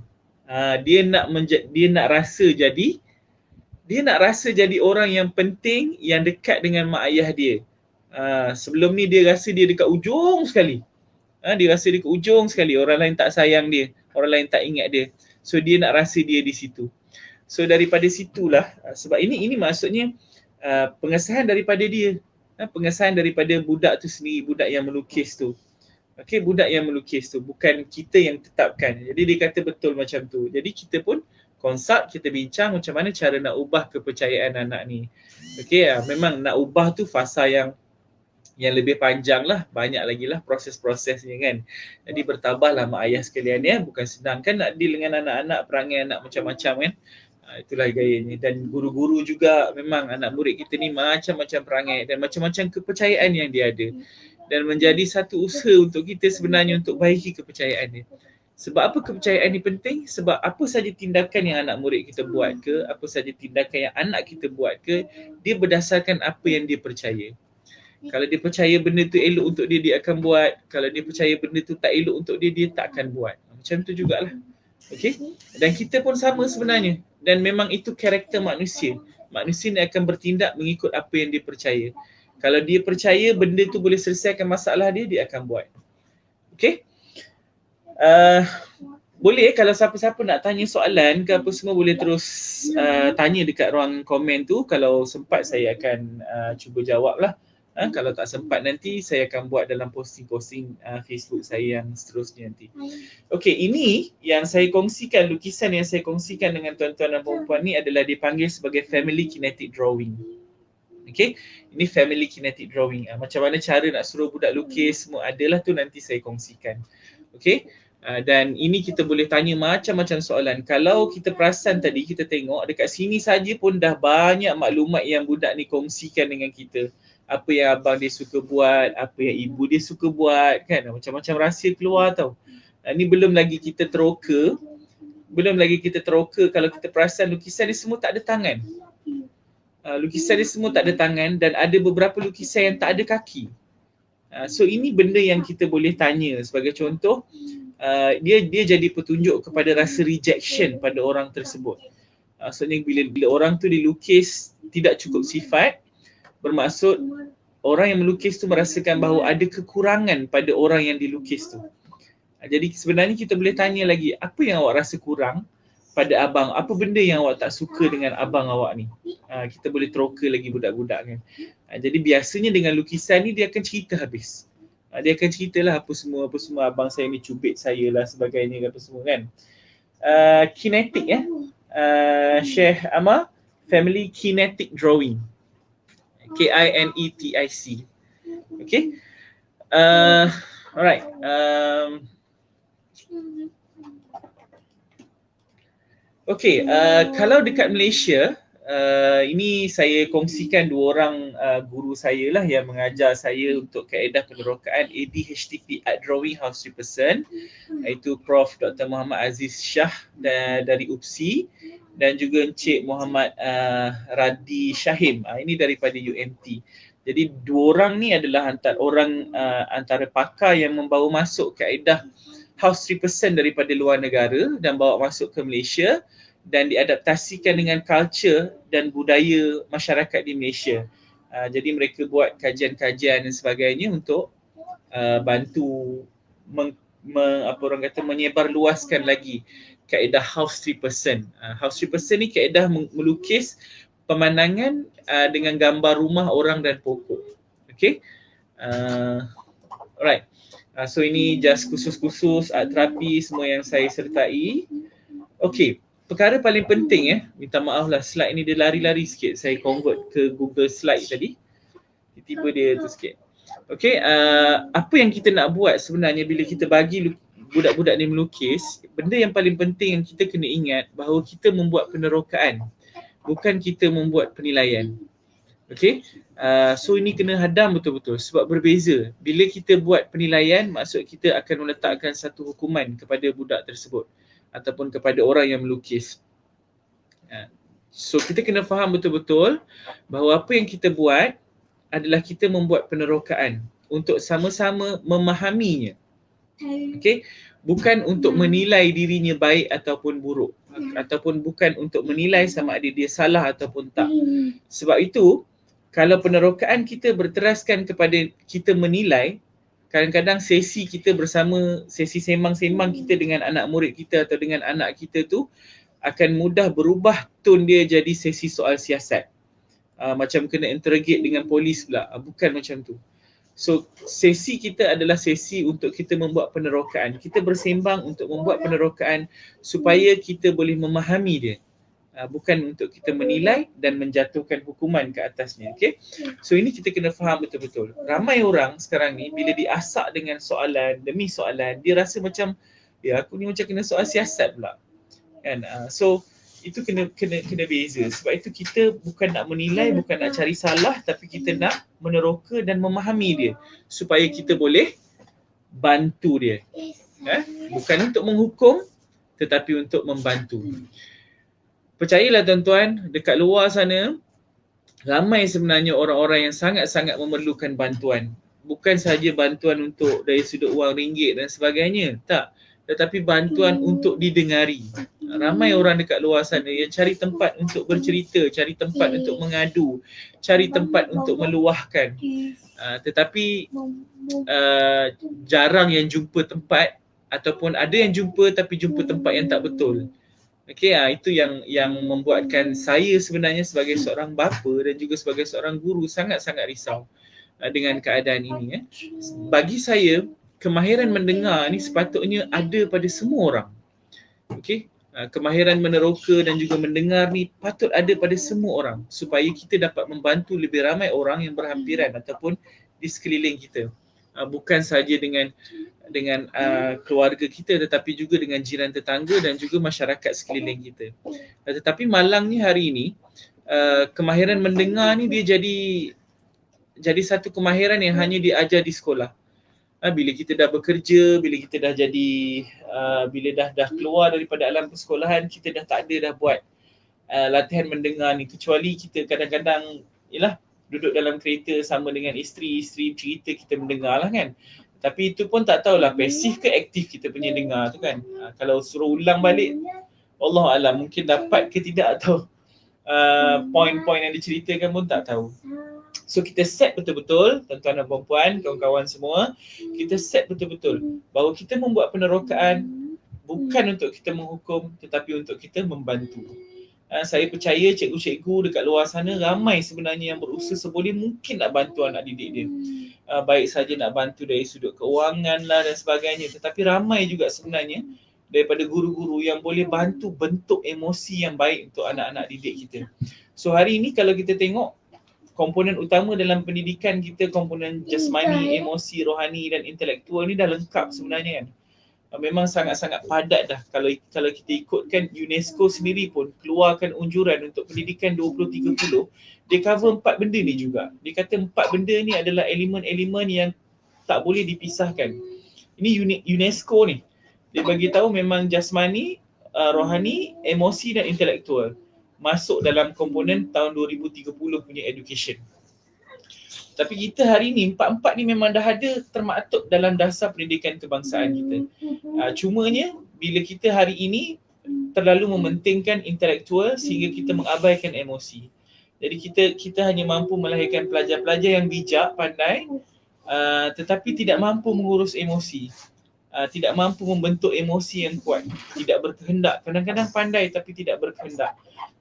Dia nak rasa jadi orang yang penting, yang dekat dengan mak ayah dia. Sebelum ni dia rasa dia dekat ujung sekali. Dia rasa dia ke ujung sekali, orang lain tak sayang dia, orang lain tak ingat dia. So dia nak rasa dia di situ. So daripada situlah, sebab ini maksudnya pengesahan daripada dia. Pengesahan daripada budak tu sendiri, budak yang melukis tu. Okey, budak yang melukis tu, bukan kita yang tetapkan. Jadi dia kata betul macam tu. Jadi kita pun konsult, kita bincang macam mana cara nak ubah kepercayaan anak ni. Okey, memang nak ubah tu fasa yang lebih panjang lah, banyak lagi lah proses-prosesnya kan. Jadi bertabahlah mak ayah sekalian ya, bukan senang kan nak deal dengan anak-anak, perangai anak macam-macam kan. Itulah gayanya. Dan guru-guru juga, memang anak murid kita ni macam-macam perangai dan macam-macam kepercayaan yang dia ada. Dan menjadi satu usaha untuk kita sebenarnya untuk baiki kepercayaan dia. Sebab apa kepercayaan ni penting? Sebab apa saja tindakan yang anak murid kita buat ke, apa saja tindakan yang anak kita buat ke, dia berdasarkan apa yang dia percaya. Kalau dia percaya benda tu elok untuk dia, dia akan buat. Kalau dia percaya benda tu tak elok untuk dia, dia tak akan buat. Macam tu jugalah. Okey? Dan kita pun sama sebenarnya. Dan memang itu karakter manusia. Manusia ni akan bertindak mengikut apa yang dia percaya. Kalau dia percaya benda tu boleh selesaikan masalah dia, dia akan buat. Okey? Boleh kalau siapa-siapa nak tanya soalan ke apa semua, boleh terus tanya dekat ruang komen tu. Kalau sempat saya akan cuba jawab lah. Kalau tak sempat nanti saya akan buat dalam posting-posting Facebook saya yang seterusnya nanti. Okey, ini yang saya kongsikan, lukisan yang saya kongsikan dengan tuan-tuan dan puan-puan ni adalah dipanggil sebagai family kinetic drawing. Okey, ini family kinetic drawing. Macam mana cara nak suruh budak lukis semua adalah tu nanti saya kongsikan. Okey, dan ini kita boleh tanya macam-macam soalan. Kalau kita perasan tadi, kita tengok dekat sini saja pun dah banyak maklumat yang budak ni kongsikan dengan kita. Apa yang abang dia suka buat, apa yang ibu dia suka buat kan, macam-macam rahsia keluar tau. Ni belum lagi kita teroka, kalau kita perasan lukisan dia semua tak ada tangan. Lukisan dia semua tak ada tangan dan ada beberapa lukisan yang tak ada kaki. So ini benda yang kita boleh tanya. Sebagai contoh, dia jadi petunjuk kepada rasa rejection pada orang tersebut. Maksudnya bila orang tu dilukis tidak cukup sifat, bermaksud orang yang melukis tu merasakan bahawa ada kekurangan pada orang yang dilukis tu. Jadi sebenarnya kita boleh tanya lagi, apa yang awak rasa kurang pada abang? Apa benda yang awak tak suka dengan abang awak ni? Kita boleh teroka lagi budak-budak kan. Jadi biasanya dengan lukisan ni dia akan cerita habis. Dia akan ceritalah apa semua abang saya ni cubit saya lah sebagainya apa semua kan. Kinetic Syekh Amar, family kinetic drawing. Kinetic. Okay. Alright. Okay. Kalau dekat Malaysia, ini saya kongsikan dua orang guru saya lah yang mengajar saya untuk kaedah penerokaan ADHTP Art Drawing House 3%, iaitu Prof. Dr. Muhammad Aziz Shah dari UPSI dan juga Encik Muhammad Radi Syahim. Ini daripada UMT. Jadi dua orang ni adalah antara pakar yang membawa masuk kaedah House 3% daripada luar negara dan bawa masuk ke Malaysia dan diadaptasikan dengan culture dan budaya masyarakat di Malaysia. Jadi mereka buat kajian-kajian dan sebagainya untuk bantu menyebarluaskan lagi kaedah House 3%. House 3% ni kaedah melukis pemandangan dengan gambar rumah, orang dan pokok. Okay. Alright. So ini just khusus-khusus art terapi semua yang saya sertai. Okay. Perkara paling penting minta maaf lah, slide ni dia lari-lari sikit. Saya convert ke Google Slide tadi. Tiba-tiba dia tu sikit. Okey, apa yang kita nak buat sebenarnya bila kita bagi budak-budak ni melukis, benda yang paling penting yang kita kena ingat bahawa kita membuat penerokaan, bukan kita membuat penilaian. Okey, so ini kena hadam betul-betul sebab berbeza. Bila kita buat penilaian, maksud kita akan meletakkan satu hukuman kepada budak tersebut ataupun kepada orang yang melukis. So kita kena faham betul-betul bahawa apa yang kita buat adalah kita membuat penerokaan untuk sama-sama memahaminya. Okey, bukan untuk menilai dirinya baik ataupun buruk, ataupun bukan untuk menilai sama ada dia salah ataupun tak. Sebab itu kalau penerokaan kita berteraskan kepada kita menilai, kadang-kadang sesi kita bersama, sesi sembang-sembang kita dengan anak murid kita atau dengan anak kita tu akan mudah berubah tone dia jadi sesi soal siasat. Macam kena interrogate dengan polis pula. Bukan macam tu. So sesi kita adalah sesi untuk kita membuat penerokaan. Kita bersembang untuk membuat penerokaan supaya kita boleh memahami dia. Bukan untuk kita menilai dan menjatuhkan hukuman ke atasnya. Okay? So ini kita kena faham betul-betul. Ramai orang sekarang ni bila diasak dengan soalan demi soalan, dia rasa macam ya aku ni macam kena soal siasat pula. Kan? So itu kena beza. Sebab itu kita bukan nak menilai, bukan nak cari salah, tapi kita nak meneroka dan memahami dia supaya kita boleh bantu dia. Bukan untuk menghukum tetapi untuk membantu. Percayalah tuan-tuan, dekat luar sana ramai sebenarnya orang-orang yang sangat-sangat memerlukan bantuan. Bukan sahaja bantuan untuk dari sudut wang ringgit dan sebagainya, tak. Tetapi bantuan untuk didengari. Ramai orang dekat luar sana yang cari tempat untuk bercerita, cari tempat untuk mengadu, cari tempat untuk meluahkan. Tetapi jarang yang jumpa tempat, ataupun ada yang jumpa tapi jumpa tempat yang tak betul. Okey, itu yang membuatkan saya sebenarnya sebagai seorang bapa dan juga sebagai seorang guru sangat-sangat risau dengan keadaan ini. Bagi saya, kemahiran mendengar ni sepatutnya ada pada semua orang. Okey, kemahiran meneroka dan juga mendengar ni patut ada pada semua orang supaya kita dapat membantu lebih ramai orang yang berhampiran ataupun di sekeliling kita. Bukan sahaja dengan keluarga kita tetapi juga dengan jiran tetangga dan juga masyarakat sekeliling kita. Tetapi malangnya hari ini kemahiran mendengar ni dia jadi satu kemahiran yang hanya diajar di sekolah. Bila kita dah bekerja, bila kita dah jadi bila dah keluar daripada alam persekolahan, kita dah tak ada dah buat latihan mendengar ni, kecuali kita kadang-kadang ialah duduk dalam kereta sama dengan isteri cerita, kita mendengar lah kan. Tapi itu pun tak tahulah pasif ke aktif kita punya dengar tu kan. Kalau suruh ulang balik, Allah alam mungkin dapat ke tidak atau poin-poin yang diceritakan pun tak tahu. So kita set betul-betul, tuan-tuan dan puan-puan, kawan-kawan semua, kita set betul-betul bahawa kita membuat penerokaan bukan untuk kita menghukum tetapi untuk kita membantu. Saya percaya cikgu-cikgu dekat luar sana ramai sebenarnya yang berusaha seboleh mungkin nak bantu anak didik dia. Baik saja nak bantu dari sudut keuangan lah dan sebagainya, tetapi ramai juga sebenarnya daripada guru-guru yang boleh bantu bentuk emosi yang baik untuk anak-anak didik kita. So hari ini kalau kita tengok komponen utama dalam pendidikan kita, komponen jasmani, emosi, rohani dan intelektual ni dah lengkap sebenarnya kan. Memang sangat-sangat padat dah. Kalau kita ikutkan UNESCO sendiri pun keluarkan unjuran untuk pendidikan 2030, dia cover 4 benda ni juga. Dia kata 4 benda ni adalah elemen-elemen yang tak boleh dipisahkan. Ini UNESCO ni. Dia bagi tahu memang jasmani, rohani, emosi dan intelektual masuk dalam komponen tahun 2030 punya education. Tapi kita hari ni, 4-4 ni memang dah ada termaktub dalam dasar pendidikan kebangsaan kita. Cumanya bila kita hari ini terlalu mementingkan intelektual sehingga kita mengabaikan emosi. Jadi kita hanya mampu melahirkan pelajar-pelajar yang bijak, pandai, tetapi tidak mampu mengurus emosi. Tidak mampu membentuk emosi yang kuat, tidak berkehendak. Kadang-kadang pandai tapi tidak berkehendak.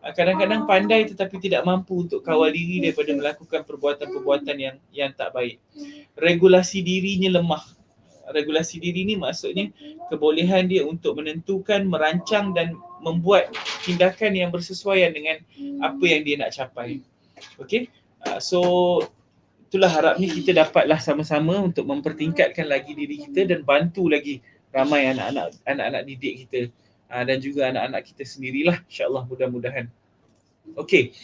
Kadang-kadang pandai tetapi tidak mampu untuk kawal diri daripada melakukan perbuatan-perbuatan yang tak baik. Regulasi dirinya lemah. Regulasi diri ni maksudnya kebolehan dia untuk menentukan, merancang dan membuat tindakan yang bersesuaian dengan apa yang dia nak capai. Okey? So itulah harapnya kita dapatlah sama-sama untuk mempertingkatkan lagi diri kita dan bantu lagi ramai anak-anak didik kita dan juga anak-anak kita sendirilah, insya-Allah, mudah-mudahan. Okey.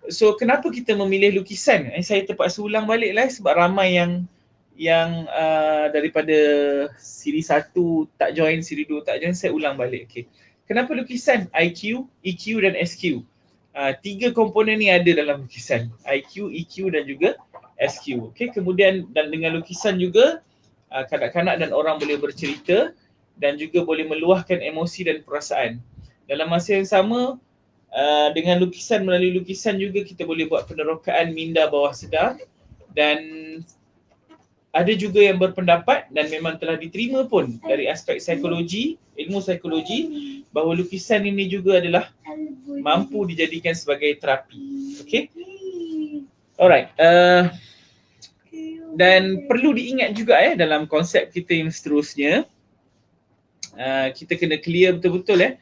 So kenapa kita memilih lukisan? Saya terpaksa ulang balik lah sebab ramai yang daripada siri 1 tak join, siri 2 tak join, saya ulang balik. Okey. Kenapa lukisan? IQ, EQ dan SQ. 3 komponen ni ada dalam lukisan. IQ, EQ dan juga SQ. Okey, kemudian dan dengan lukisan juga kanak-kanak dan orang boleh bercerita dan juga boleh meluahkan emosi dan perasaan. Dalam masa yang sama, dengan lukisan, melalui lukisan juga kita boleh buat penerokaan minda bawah sedar, dan ada juga yang berpendapat dan memang telah diterima pun dari aspek psikologi, ilmu psikologi, bahawa lukisan ini juga adalah mampu dijadikan sebagai terapi. Okey? Alright. Dan perlu diingat juga dalam konsep kita yang seterusnya, kita kena clear betul-betul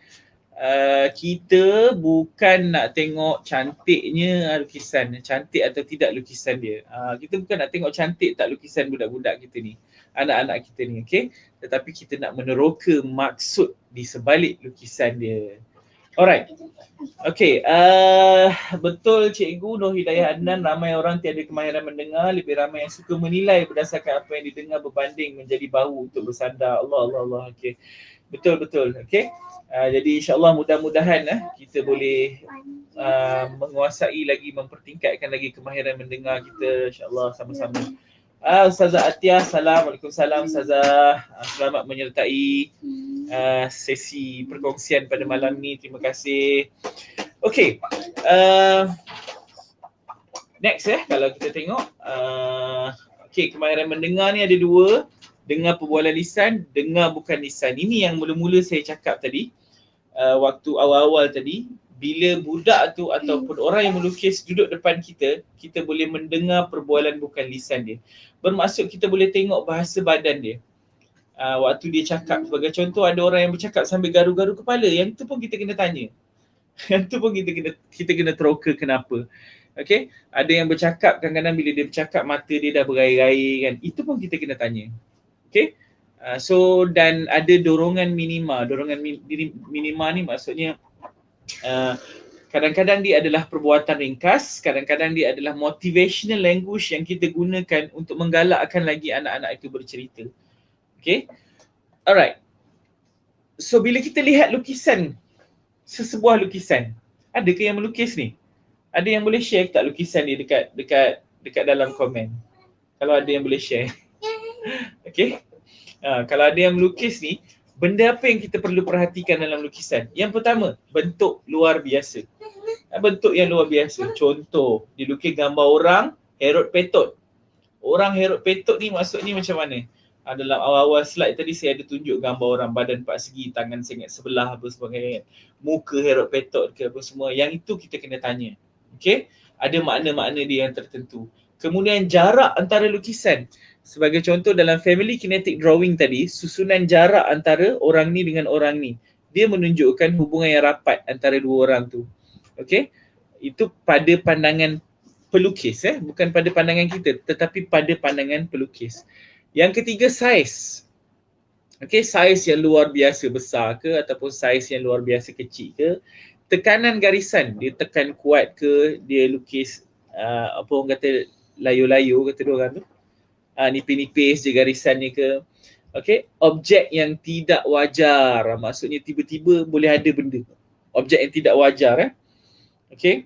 kita bukan nak tengok cantiknya lukisan, cantik atau tidak lukisan dia. Kita bukan nak tengok cantik tak lukisan budak-budak kita ni, anak-anak kita ni, okey? Tetapi kita nak meneroka maksud di sebalik lukisan dia. Alright. Okey, betul Cikgu Nur Hidayah Adnan, ramai orang tiada kemahiran mendengar, lebih ramai yang suka menilai berdasarkan apa yang didengar berbanding menjadi bahu untuk bersandar. Allah. Okey. Betul. Okey. Jadi insya-Allah mudah-mudahan kita boleh menguasai lagi, mempertingkatkan lagi kemahiran mendengar kita, insya-Allah sama-sama. Ustazah Atiyah, Assalamualaikum. Ustazah, selamat menyertai sesi perkongsian pada malam ni. Terima kasih. Okey. Next kalau kita tengok, okey, kemahiran mendengar ni ada 2. Dengar perbualan lisan, dengar bukan lisan. Ini yang mula-mula saya cakap tadi, waktu awal-awal tadi, bila budak tu ataupun orang yang melukis duduk depan kita, kita boleh mendengar perbualan bukan lisan dia. Bermaksud kita boleh tengok bahasa badan dia. Waktu dia cakap, sebagai contoh, ada orang yang bercakap sambil garu-garu kepala, yang tu pun kita kena tanya. Yang tu pun kita kena teroka kenapa. Okay? Ada yang bercakap, kadang-kadang bila dia bercakap mata dia dah berair-air kan, itu pun kita kena tanya. Okay, so dan ada dorongan minima. Dorongan minima ni maksudnya kadang-kadang dia adalah perbuatan ringkas, kadang-kadang dia adalah motivational language yang kita gunakan untuk menggalakkan lagi anak-anak itu bercerita. Okay, alright. So bila kita lihat lukisan, sesebuah lukisan, adakah yang melukis ni? Ada yang boleh share tak lukisan ni dekat dalam komen? Kalau ada yang boleh share. Okay. Kalau ada yang melukis ni, benda apa yang kita perlu perhatikan dalam lukisan? Yang pertama, bentuk luar biasa. Bentuk yang luar biasa. Contoh, dilukis gambar orang Herod Petot. Orang Herod Petot ni maksudnya macam mana? Dalam awal-awal slide tadi saya ada tunjuk gambar orang badan 4 segi, tangan sengit sebelah apa sebagainya. Muka Herod Petot ke apa semua. Yang itu kita kena tanya. Okay? Ada makna-makna dia yang tertentu. Kemudian jarak antara lukisan. Sebagai contoh dalam family kinetic drawing tadi, susunan jarak antara orang ni dengan orang ni, dia menunjukkan hubungan yang rapat antara 2 orang tu. Okey? Itu pada pandangan pelukis, bukan pada pandangan kita, tetapi pada pandangan pelukis. Yang ketiga, saiz. Okey, saiz yang luar biasa besar ke ataupun saiz yang luar biasa kecil ke. Tekanan garisan, dia tekan kuat ke, dia lukis apa orang kata layu-layu kata diorang tu. Nipis-nipis je garisannya ke. Okay, objek yang tidak wajar, maksudnya tiba-tiba boleh ada benda. Objek yang tidak wajar. Okay.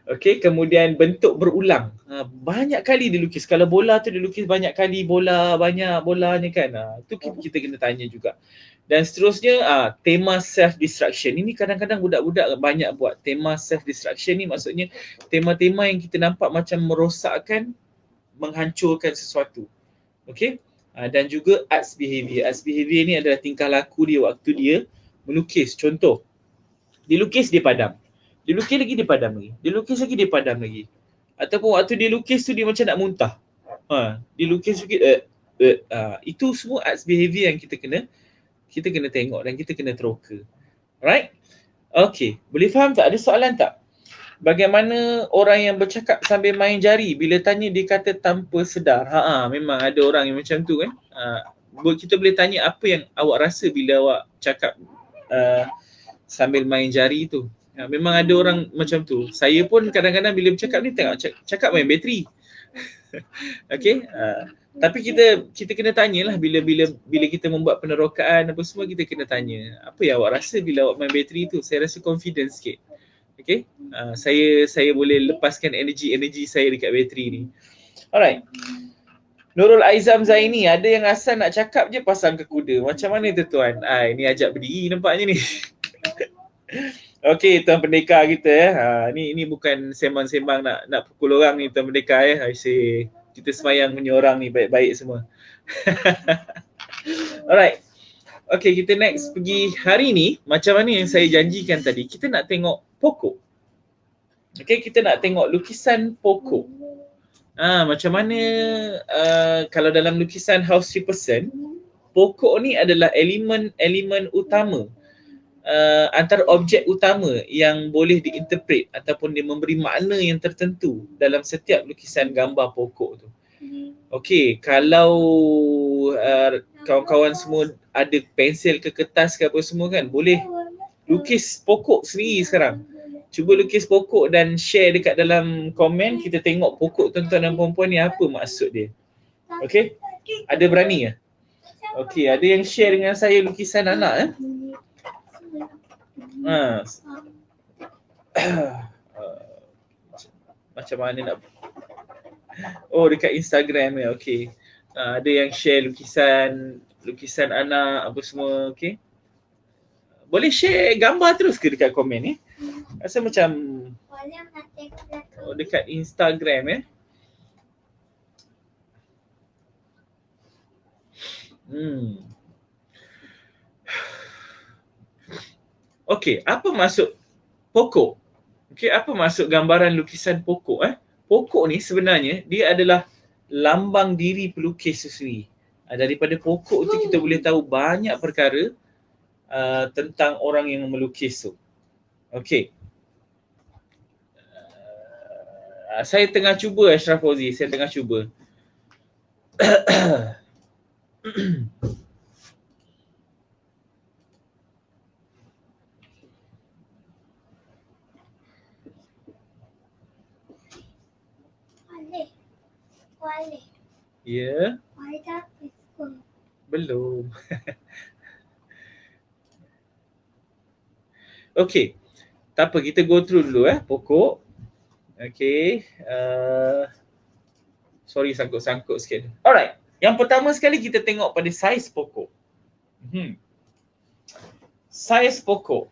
Okay, kemudian bentuk berulang. Banyak kali dilukis. Kalau bola tu dilukis banyak kali, banyak bolanya kan. Itu kita kena tanya juga. Dan seterusnya, tema self-destruction. Ini kadang-kadang budak-budak banyak buat. Tema self-destruction ni maksudnya tema-tema yang kita nampak macam merosakkan, menghancurkan sesuatu. Okay. Dan juga arts behavior. Arts behavior ni adalah tingkah laku dia waktu dia melukis. Contoh, dilukis dia padam. Dilukis lagi dia padam lagi. Dilukis lagi dia padam lagi. Ataupun waktu dia lukis tu dia macam nak muntah. Dilukis sikit. Itu semua arts behavior yang kita kena tengok dan kita kena teroka. Right? Okay. Boleh faham tak? Ada soalan tak? Bagaimana orang yang bercakap sambil main jari, bila tanya dia kata tanpa sedar. Memang ada orang yang macam tu kan. Kita boleh tanya apa yang awak rasa bila awak cakap sambil main jari tu. Memang ada orang macam tu. Saya pun kadang-kadang bila bercakap ni tengok cakap main bateri. Okay. Tapi kita kena tanyalah bila kita membuat penerokaan apa semua, kita kena tanya apa yang awak rasa bila awak main bateri tu. Saya rasa confident sikit. Okay. Saya boleh lepaskan energi saya dekat bateri ni. Alright. Nurul Aizam Zaini, ada yang asal nak cakap je pasang ke kuda. Macam mana tu tuan? Ini ajak berdiri nampaknya ni. Okey, tuan pendekar kita ni bukan sembang-sembang nak pukul orang ni tuan pendekar I say kita semayang punya orang ni baik-baik semua. Alright. Okey, kita next pergi hari ni. Macam mana yang saya janjikan tadi, kita nak tengok pokok. Okey, kita nak tengok lukisan pokok. Macam mana kalau dalam lukisan House 3%, pokok ni adalah elemen utama, antara objek utama yang boleh diinterpret ataupun dia memberi makna yang tertentu dalam setiap lukisan gambar pokok tu. Okey, kalau kawan-kawan semua ada pensel ke kertas ke apa semua kan, boleh lukis pokok sendiri sekarang. Cuba lukis pokok dan share dekat dalam komen. Kita tengok pokok tuan-tuan dan puan-puan ni apa maksud dia. Okey? Ada berani ke? Okey, ada yang share dengan saya lukisan anak macam mana nak dekat Instagram ya. Okey. Ada yang share lukisan anak apa semua. Okey. Boleh share gambar terus ke dekat komen ni? Rasa macam dekat Instagram Okey, apa maksud pokok? Okey, apa maksud gambaran lukisan pokok Pokok ni sebenarnya dia adalah lambang diri pelukis sendiri. Daripada pokok tu kita boleh tahu banyak perkara tentang orang yang melukis tu. Okey. Saya tengah cuba Ashraf Fauzi, saya tengah cuba. Wale. Ya. Wale dah ikut. Belum. Okey. Tak apa, kita go through dulu pokok. Okey. Sorry sangkut-sangkut sikit. Alright. Yang pertama sekali kita tengok pada saiz pokok. Saiz pokok.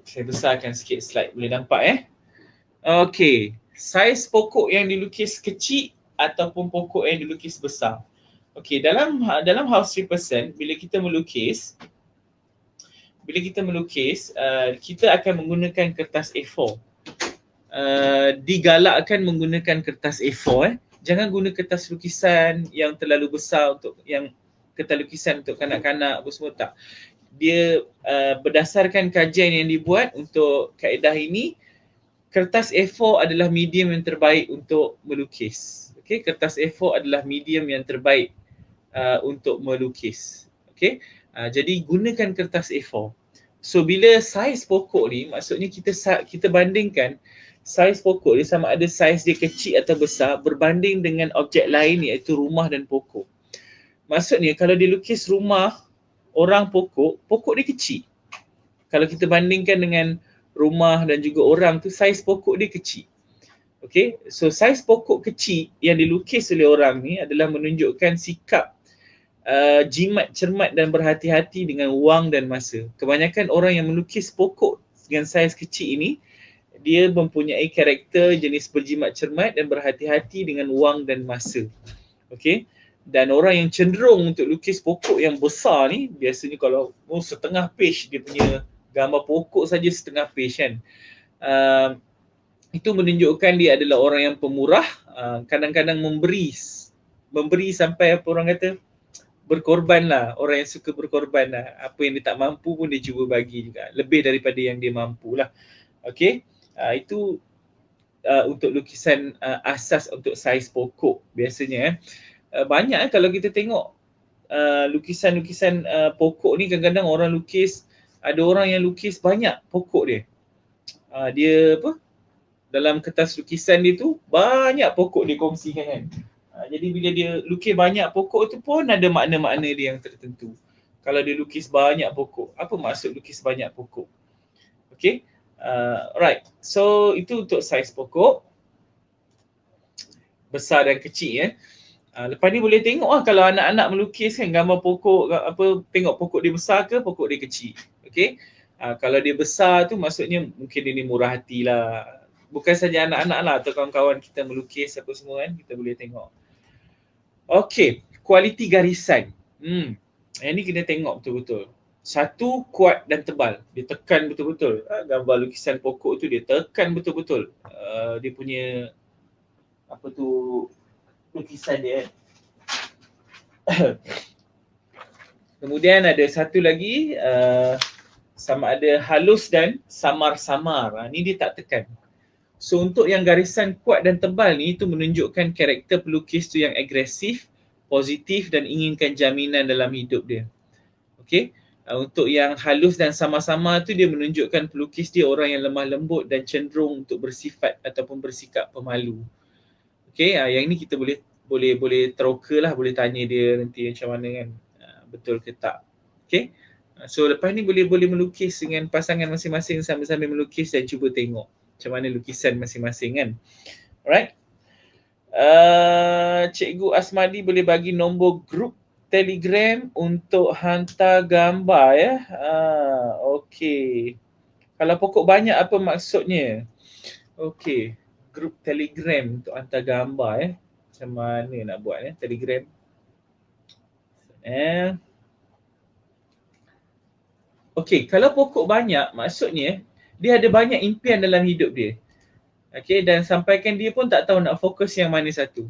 Saya besarkan sikit slide, boleh nampak Okey. Saiz pokok yang dilukis kecil ataupun pokok yang dilukis besar. Okey, dalam House 3%, bila kita melukis, kita akan menggunakan kertas A4. Digalakkan menggunakan kertas A4 Jangan guna kertas lukisan yang terlalu besar untuk yang kertas lukisan untuk kanak-kanak apa semua, tak. Dia berdasarkan kajian yang dibuat untuk kaedah ini, kertas A4 adalah medium yang terbaik untuk melukis. Okey, kertas A4 adalah medium yang terbaik untuk melukis. Okey, jadi gunakan kertas A4. So bila saiz pokok ni, maksudnya kita bandingkan saiz pokok dia sama ada saiz dia kecil atau besar berbanding dengan objek lain iaitu rumah dan pokok. Maksudnya kalau dilukis rumah orang pokok dia kecil. Kalau kita bandingkan dengan rumah dan juga orang tu, saiz pokok dia kecil. Okay, so saiz pokok kecil yang dilukis oleh orang ni adalah menunjukkan sikap jimat, cermat dan berhati-hati dengan wang dan masa. Kebanyakan orang yang melukis pokok dengan saiz kecil ini, dia mempunyai karakter jenis berjimat, cermat dan berhati-hati dengan wang dan masa. Okay, dan orang yang cenderung untuk lukis pokok yang besar ni, biasanya kalau setengah page dia punya gambar pokok saja setengah page kan. Itu menunjukkan dia adalah orang yang pemurah, kadang-kadang memberi sampai apa orang kata, berkorban lah, orang yang suka berkorban lah. Apa yang dia tak mampu pun dia cuba bagi juga, lebih daripada yang dia mampu lah. Okay, itu untuk lukisan asas untuk saiz pokok biasanya. Banyak kalau kita tengok lukisan-lukisan pokok ni, kadang-kadang orang lukis, ada orang yang lukis banyak pokok dia. Dia apa, dalam kertas lukisan dia tu banyak pokok dia kongsikan kan. Jadi bila dia lukis banyak pokok tu pun ada makna-makna dia yang tertentu. Kalau dia lukis banyak pokok, apa maksud lukis banyak pokok? Okay, right. So itu untuk saiz pokok, besar dan kecil. Lepas ni boleh tengok kalau anak-anak melukis kan gambar pokok, tengok pokok dia besar ke pokok dia kecil. Okay, kalau dia besar tu maksudnya mungkin dia ni murah hati lah. Bukan saja anak-anak lah, atau kawan-kawan kita melukis apa semua kan, kita boleh tengok. Okay, kualiti garisan. Yang ni kena tengok betul-betul. Satu, kuat dan tebal. Dia tekan betul-betul. Gambar lukisan pokok tu dia tekan betul-betul. Dia punya apa tu, lukisan dia. Kemudian ada satu lagi, sama ada halus dan samar-samar. Ni dia tak tekan. So untuk yang garisan kuat dan tebal ni, itu menunjukkan karakter pelukis tu yang agresif, positif dan inginkan jaminan dalam hidup dia. Okay. Untuk yang halus dan samar-samar tu, dia menunjukkan pelukis dia orang yang lemah lembut dan cenderung untuk bersifat ataupun bersikap pemalu. Okay, yang ni kita boleh teroka lah, boleh tanya dia nanti macam mana kan, betul ke tak. Okay, so lepas ni boleh melukis dengan pasangan masing-masing, sambil-sambil melukis dan cuba tengok macam mana lukisan masing-masing kan. Alright. Cikgu Asmadi boleh bagi nombor grup Telegram untuk hantar gambar ya. Okey. Kalau pokok banyak apa maksudnya? Okey, grup Telegram untuk hantar gambar ya. Macam mana nak buat ya Telegram? Okey, kalau pokok banyak maksudnya dia ada banyak impian dalam hidup dia. Okey, dan sampaikan dia pun tak tahu nak fokus yang mana satu.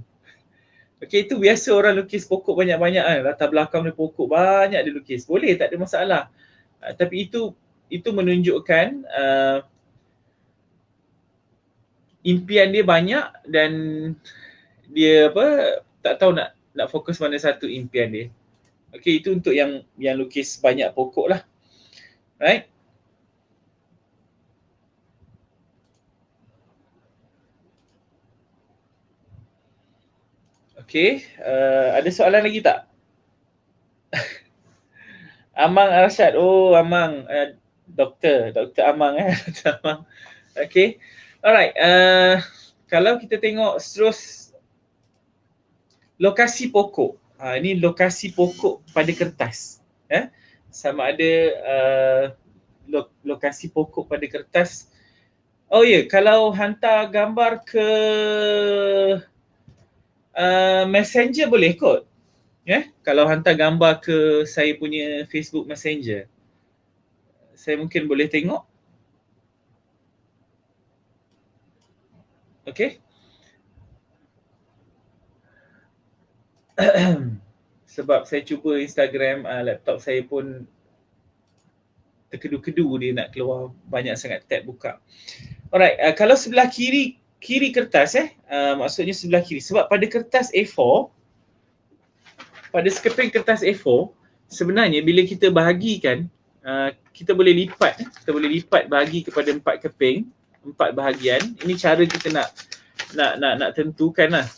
Okey, itu biasa orang lukis pokok banyak-banyak kan. Latar belakang dia pokok banyak dia lukis. Boleh, tak ada masalah. Tapi itu menunjukkan impian dia banyak dan dia tak tahu nak fokus mana satu impian dia. Okey, itu untuk yang lukis banyak pokok lah. Right? Okey, ada soalan lagi tak? Amang Arsyad. Oh, Amang, Dr. Amang Dr. Amang. Okey. Alright, kalau kita tengok terus lokasi pokok. Ini lokasi pokok pada kertas. Sama ada lokasi pokok pada kertas. Oh ya, kalau hantar gambar ke Messenger boleh kot. Kalau hantar gambar ke saya punya Facebook Messenger, saya mungkin boleh tengok. Okay. Sebab saya cuba Instagram, laptop saya pun terkedu-kedu dia nak keluar banyak sangat tab buka. Alright, kalau sebelah kiri kertas maksudnya sebelah kiri. Sebab pada kertas A4, pada sekeping kertas A4, sebenarnya bila kita bahagikan, kita boleh lipat. Kita boleh lipat bahagi kepada 4 keping, 4 bahagian. Ini cara kita nak tentukan lah.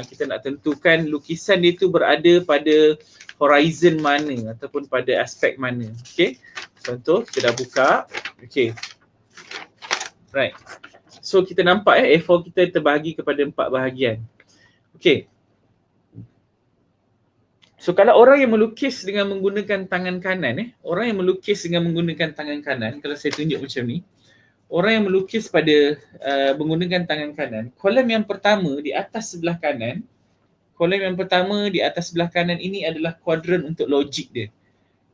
Kita nak tentukan lukisan dia tu berada pada horizon mana ataupun pada aspek mana. Okay. Contoh, kita dah buka. Okay. Right. So kita nampak A4 kita terbahagi kepada 4 bahagian. Okay. So kalau orang yang melukis dengan menggunakan tangan kanan, orang yang melukis dengan menggunakan tangan kanan, kalau saya tunjuk macam ni, orang yang melukis pada menggunakan tangan kanan, kolom yang pertama di atas sebelah kanan, ini adalah kuadran untuk logik dia.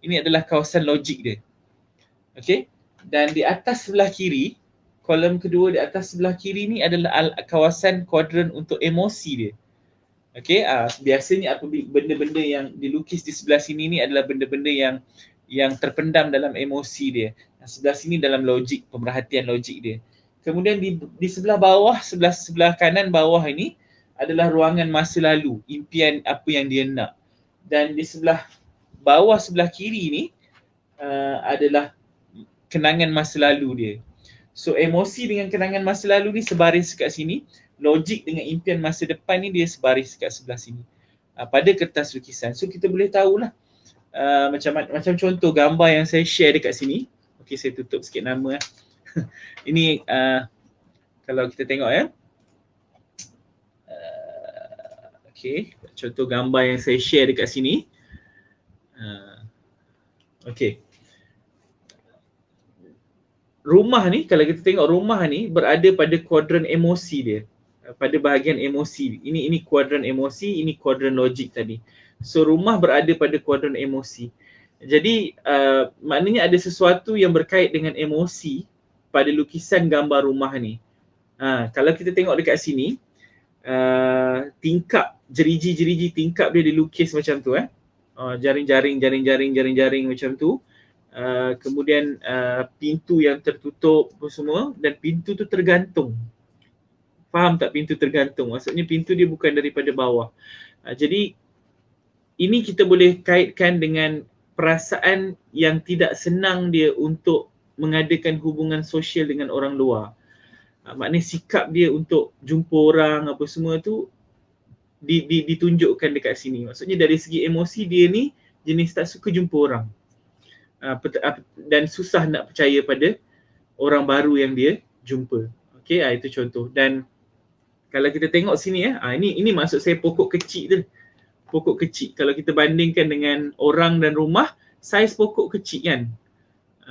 Ini adalah kawasan logik dia. Okey. Dan di atas sebelah kiri, kolom kedua di atas sebelah kiri ni adalah kawasan kuadran untuk emosi dia. Okey, biasanya apabila benda-benda yang dilukis di sebelah sini ni adalah benda-benda yang terpendam dalam emosi dia. Sebelah sini dalam logik, pemerhatian logik dia. Kemudian di sebelah bawah, sebelah kanan bawah ini adalah ruangan masa lalu, impian apa yang dia nak. Dan di sebelah bawah sebelah kiri ni adalah kenangan masa lalu dia. So emosi dengan kenangan masa lalu ni sebaris kat sini, logik dengan impian masa depan ni dia sebaris kat sebelah sini pada kertas lukisan. So kita boleh tahulah macam contoh gambar yang saya share dekat sini. Okey, saya tutup sikit nama. Ini kalau kita tengok ya. Okey, contoh gambar yang saya share dekat sini. Okey. Rumah ni, kalau kita tengok rumah ni berada pada kuadran emosi dia. Pada bahagian emosi. Ini kuadran emosi, ini kuadran logik tadi. So rumah berada pada kuadran emosi. Jadi maknanya ada sesuatu yang berkait dengan emosi pada lukisan gambar rumah ni. Kalau kita tengok dekat sini, tingkap, jeriji tingkap dia dilukis macam tu jaring-jaring macam tu. Kemudian pintu yang tertutup semua, dan pintu tu tergantung. Faham tak pintu tergantung? Maksudnya pintu dia bukan daripada bawah. Jadi ini kita boleh kaitkan dengan perasaan yang tidak senang dia untuk mengadakan hubungan sosial dengan orang luar. Maknanya sikap dia untuk jumpa orang apa semua tu ditunjukkan dekat sini. Maksudnya dari segi emosi dia ni jenis tak suka jumpa orang. Dan susah nak percaya pada orang baru yang dia jumpa. Okey, itu contoh. Dan kalau kita tengok sini ini maksud saya pokok kecil tu. Pokok kecil. Kalau kita bandingkan dengan orang dan rumah, saiz pokok kecil kan.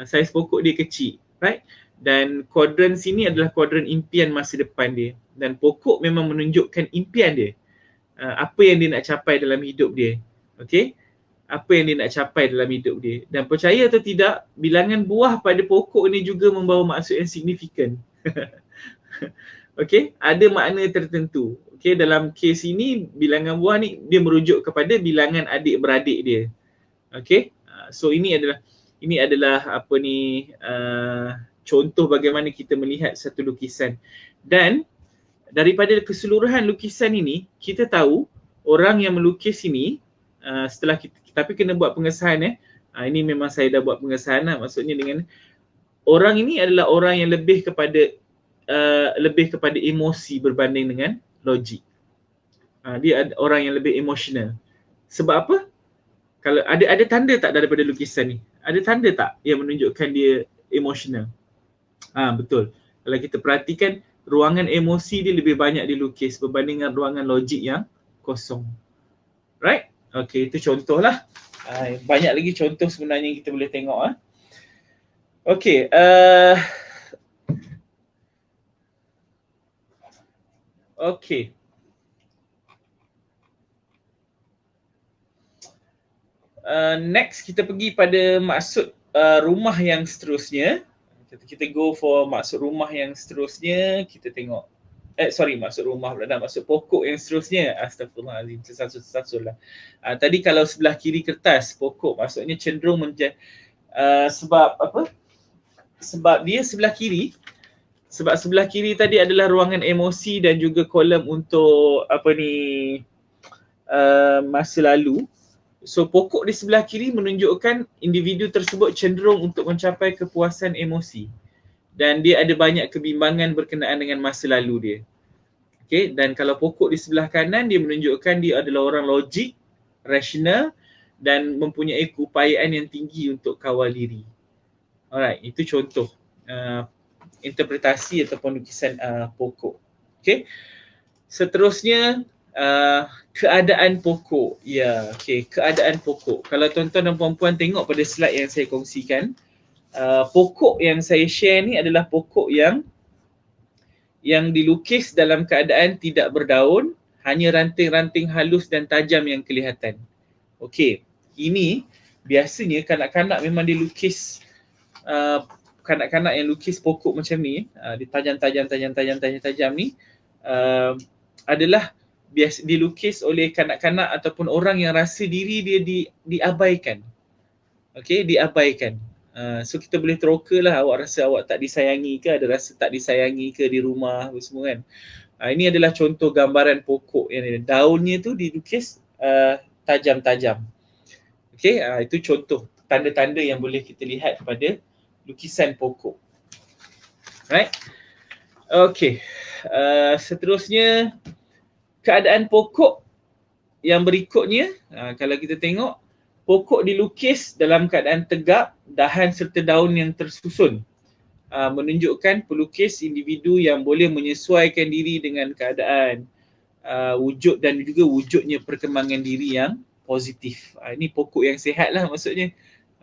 Saiz pokok dia kecil, right? Dan kuadran sini adalah kuadran impian masa depan dia. Dan pokok memang menunjukkan impian dia. Apa yang dia nak capai dalam hidup dia. Okey? Apa yang dia nak capai dalam hidup dia. Dan percaya atau tidak, bilangan buah pada pokok ni juga membawa maksud yang signifikan. Okey, ada makna tertentu. Okey, dalam kes ini bilangan buah ni dia merujuk kepada bilangan adik-beradik dia. Okey, so ini adalah apa ni contoh bagaimana kita melihat satu lukisan. Dan daripada keseluruhan lukisan ini, kita tahu orang yang melukis ini setelah kita, tapi kena buat pengesahan ini memang saya dah buat pengesahan lah. Maksudnya dengan orang ini adalah orang yang lebih kepada emosi berbanding dengan logik. Dia orang yang lebih emosional. Sebab apa? Kalau ada tanda tak daripada lukisan ni? Ada tanda tak yang menunjukkan dia emosional? Betul. Kalau kita perhatikan, ruangan emosi dia lebih banyak dilukis berbanding dengan ruangan logik yang kosong. Right? Okey, itu contohlah. Banyak lagi contoh sebenarnya yang kita boleh tengok. Okey, okey. Next kita pergi pada maksud rumah yang seterusnya. Kita go for maksud rumah yang seterusnya. Kita tengok maksud rumah pula dah, maksud pokok yang seterusnya. Astagfirullahaladzim, tersasul lah. Tadi kalau sebelah kiri kertas pokok, maksudnya cenderung sebab apa? Sebab dia sebelah kiri. Sebab sebelah kiri tadi adalah ruangan emosi dan juga kolom untuk masa lalu. So pokok di sebelah kiri menunjukkan individu tersebut cenderung untuk mencapai kepuasan emosi. Dan dia ada banyak kebimbangan berkenaan dengan masa lalu dia. Okay, dan kalau pokok di sebelah kanan, dia menunjukkan dia adalah orang logik, rasional dan mempunyai keupayaan yang tinggi untuk kawal diri. Alright, itu contoh interpretasi ataupun lukisan pokok. Okay, seterusnya keadaan pokok. Ya, okay, keadaan pokok. Kalau tuan-tuan dan puan-puan tengok pada slide yang saya kongsikan, pokok yang saya share ni adalah pokok yang dilukis dalam keadaan tidak berdaun, hanya ranting-ranting halus dan tajam yang kelihatan. Okey, ini biasanya kanak-kanak memang dilukis, kanak-kanak yang lukis pokok macam ni, di tajam-tajam ni adalah biasa dilukis oleh kanak-kanak ataupun orang yang rasa diri dia diabaikan. Okey, diabaikan. So kita boleh teroka lah, awak rasa awak tak disayangi ke, ada rasa tak disayangi ke di rumah semua kan. Ini adalah contoh gambaran pokok yang ni. Daunnya tu dilukis tajam-tajam. Okey, itu contoh tanda-tanda yang boleh kita lihat pada lukisan pokok. Right? Okey. Seterusnya keadaan pokok yang berikutnya, kalau kita tengok, pokok dilukis dalam keadaan tegak, dahan serta daun yang tersusun. Menunjukkan pelukis individu yang boleh menyesuaikan diri dengan keadaan, wujud dan juga wujudnya perkembangan diri yang positif. Ini pokok yang sihat lah maksudnya.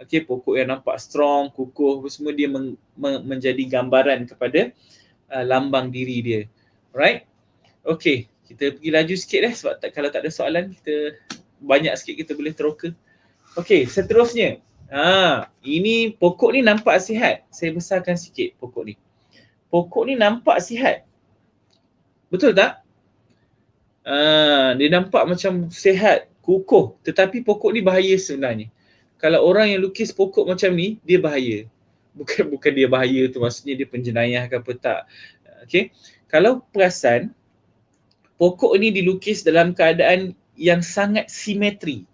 Okey, pokok yang nampak strong, kukuh, semua dia menjadi gambaran kepada lambang diri dia. Alright? Okey, kita pergi laju sikit sebab kalau tak ada soalan, kita banyak sikit kita boleh teroka. Okey, seterusnya. Ini pokok ni nampak sihat. Saya besarkan sikit pokok ni. Pokok ni nampak sihat. Betul tak? Dia nampak macam sihat, kukuh. Tetapi pokok ni bahaya sebenarnya. Kalau orang yang lukis pokok macam ni, dia bahaya. Bukan dia bahaya tu maksudnya dia penjenayah ke apa, tak. Okey. Kalau perasan, pokok ni dilukis dalam keadaan yang sangat simetri.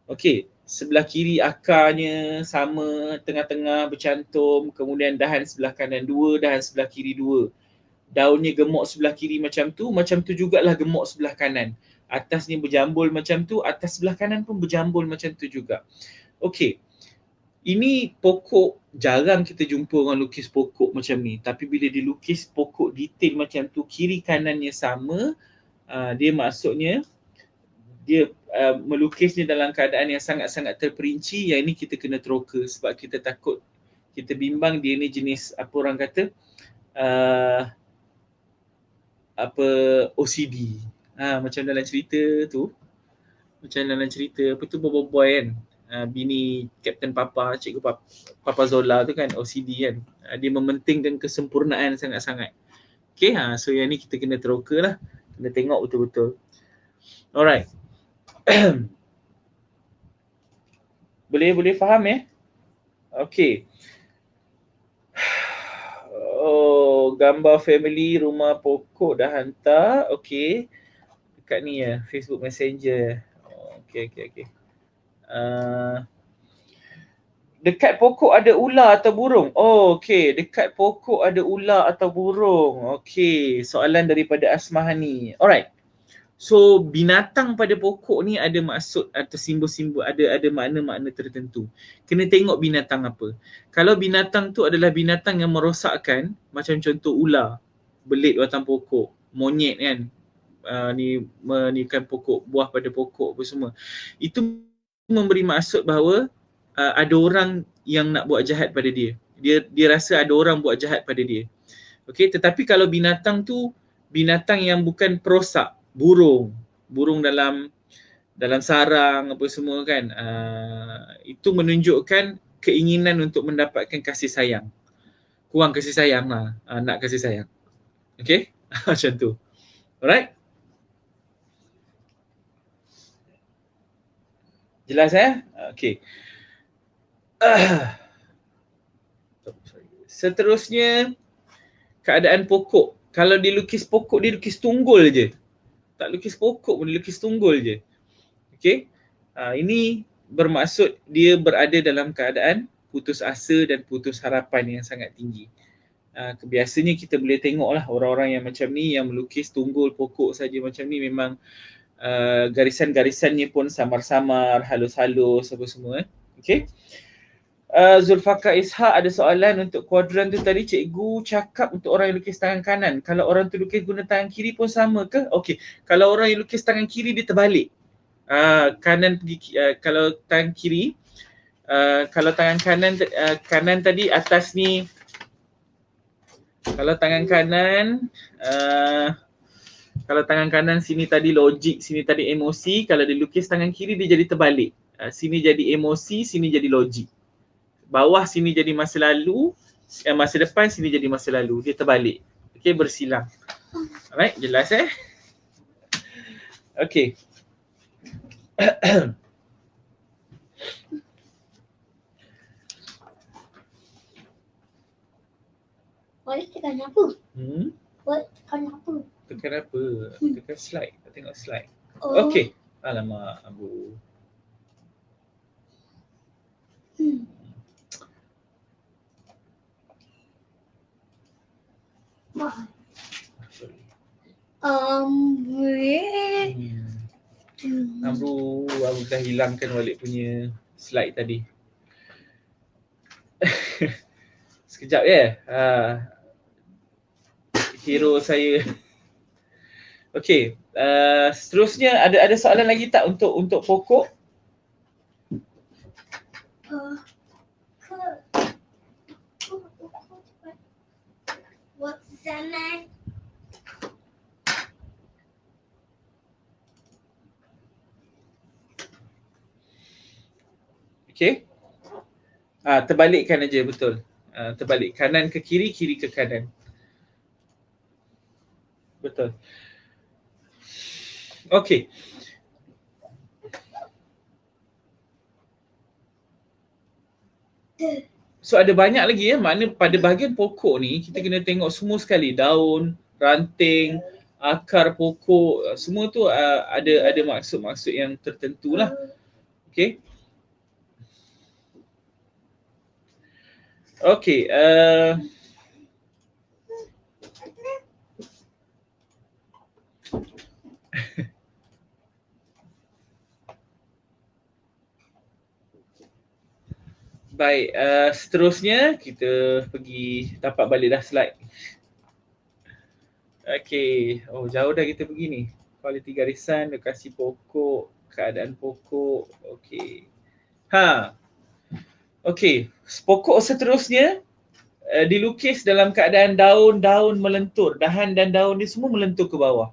Okey, sebelah kiri akarnya sama, tengah-tengah bercantum, kemudian dahan sebelah kanan 2, dahan sebelah kiri 2. Daunnya gemuk sebelah kiri macam tu jugalah gemuk sebelah kanan. Atasnya berjambul macam tu, atas sebelah kanan pun berjambul macam tu juga. Okey. Ini pokok, jarang kita jumpa orang lukis pokok macam ni. Tapi bila dilukis pokok detail macam tu, kiri kanannya sama, dia maksudnya dia melukisnya dalam keadaan yang sangat-sangat terperinci. Yang ini kita kena teroka sebab kita takut, kita bimbang dia ni jenis apa orang kata, OCD. Macam dalam cerita tu, apa tu, boy kan, bini Kapten Papa, cikgu Papa Zola tu kan, OCD kan. Dia mementingkan kesempurnaan sangat-sangat. Okay, so yang ni kita kena teroka lah, kena tengok betul-betul. Alright. Boleh faham ya? Okay. Gambar family rumah pokok dah hantar. Okay. Dekat ni ya, Facebook Messenger. Okay. Dekat pokok ada ular atau burung? Okay. Dekat pokok ada ular atau burung. Okay. Soalan daripada Asmahani. Alright. So binatang pada pokok ni ada maksud atau simbol-simbol, ada makna-makna tertentu. Kena tengok binatang apa. Kalau binatang tu adalah binatang yang merosakkan, macam contoh ular, belit batang pokok, monyet kan, menikan pokok, buah pada pokok apa semua. Itu memberi maksud bahawa ada orang yang nak buat jahat pada dia. Dia rasa ada orang buat jahat pada dia. Okey, tetapi kalau binatang tu binatang yang bukan perosak, burung dalam sarang apa semua kan, itu menunjukkan keinginan untuk mendapatkan kasih sayang. Kurang kasih sayang lah, nak kasih sayang. Okay, macam tu. Alright. Jelas Okay. Seterusnya, keadaan pokok. Kalau dilukis pokok, dia lukis tunggul je. Tak lukis pokok pun, dia lukis tunggul je. Okay. Ini bermaksud dia berada dalam keadaan putus asa dan putus harapan yang sangat tinggi. Biasanya kita boleh tengok lah orang-orang yang macam ni, yang melukis tunggul pokok saja macam ni, memang garisan-garisannya pun samar-samar, halus-halus apa semua. Okay. Zulfaka Ishak ada soalan untuk kuadran tu tadi, cikgu cakap untuk orang yang lukis tangan kanan. Kalau orang tu lukis guna tangan kiri pun sama ke? Okey. Kalau orang yang lukis tangan kiri dia terbalik. Kanan pergi kalau tangan kiri, kalau tangan kanan tadi atas ni, kalau tangan kanan sini tadi logik, sini tadi emosi. Kalau dia lukis tangan kiri dia jadi terbalik. Sini jadi emosi, sini jadi logik. Bawah sini jadi masa lalu, masa depan sini jadi masa lalu. Dia terbalik. Okey, bersilang. Alright, jelas Okey. Boleh tekan apa? Hmm, Boleh tekan apa? tekan apa? Tekan slide. Tengok slide. Oh. Okey. Alamak, Abu. Hmm. Wah. Sorry. Boleh. Abu dah hilangkan balik punya slide tadi. Sekejap ya. Hero saya. Okey, seterusnya ada soalan lagi tak untuk pokok? Buat zaman. Okey. Terbalikkan aja, betul. Terbalik, kanan ke kiri, kiri ke kanan. Betul. Okey. So ada banyak lagi ya, makna pada bahagian pokok ni kita kena tengok semua sekali, daun, ranting, akar pokok, semua tu ada maksud-maksud yang tertentu lah. Okey. Okey, baik, seterusnya kita pergi dapat balik dah slide. Okey, oh jauh dah kita pergi ni. Kualiti garisan, lokasi pokok, keadaan pokok. Okey. Okey, pokok seterusnya dilukis dalam keadaan daun-daun melentur. Dahan dan daun ni semua melentur ke bawah.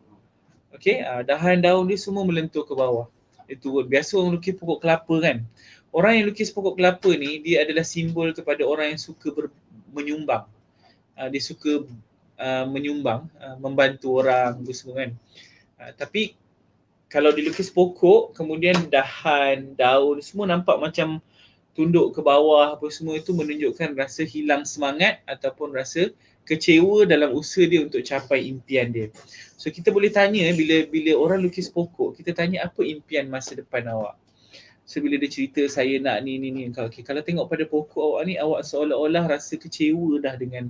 Okey, dahan daun ni semua melentur ke bawah. Itu biasa orang lukis pokok kelapa kan. Orang yang lukis pokok kelapa ni dia adalah simbol kepada orang yang suka menyumbang. Dia suka menyumbang, membantu orang semua kan. Tapi kalau dilukis pokok, kemudian dahan, daun semua nampak macam tunduk ke bawah apa semua, itu menunjukkan rasa hilang semangat ataupun rasa kecewa dalam usaha dia untuk capai impian dia. So kita boleh tanya bila orang lukis pokok, kita tanya apa impian masa depan awak. So bila dia cerita saya nak ni. Okay, kalau tengok pada pokok awak ni, awak seolah-olah rasa kecewa dah dengan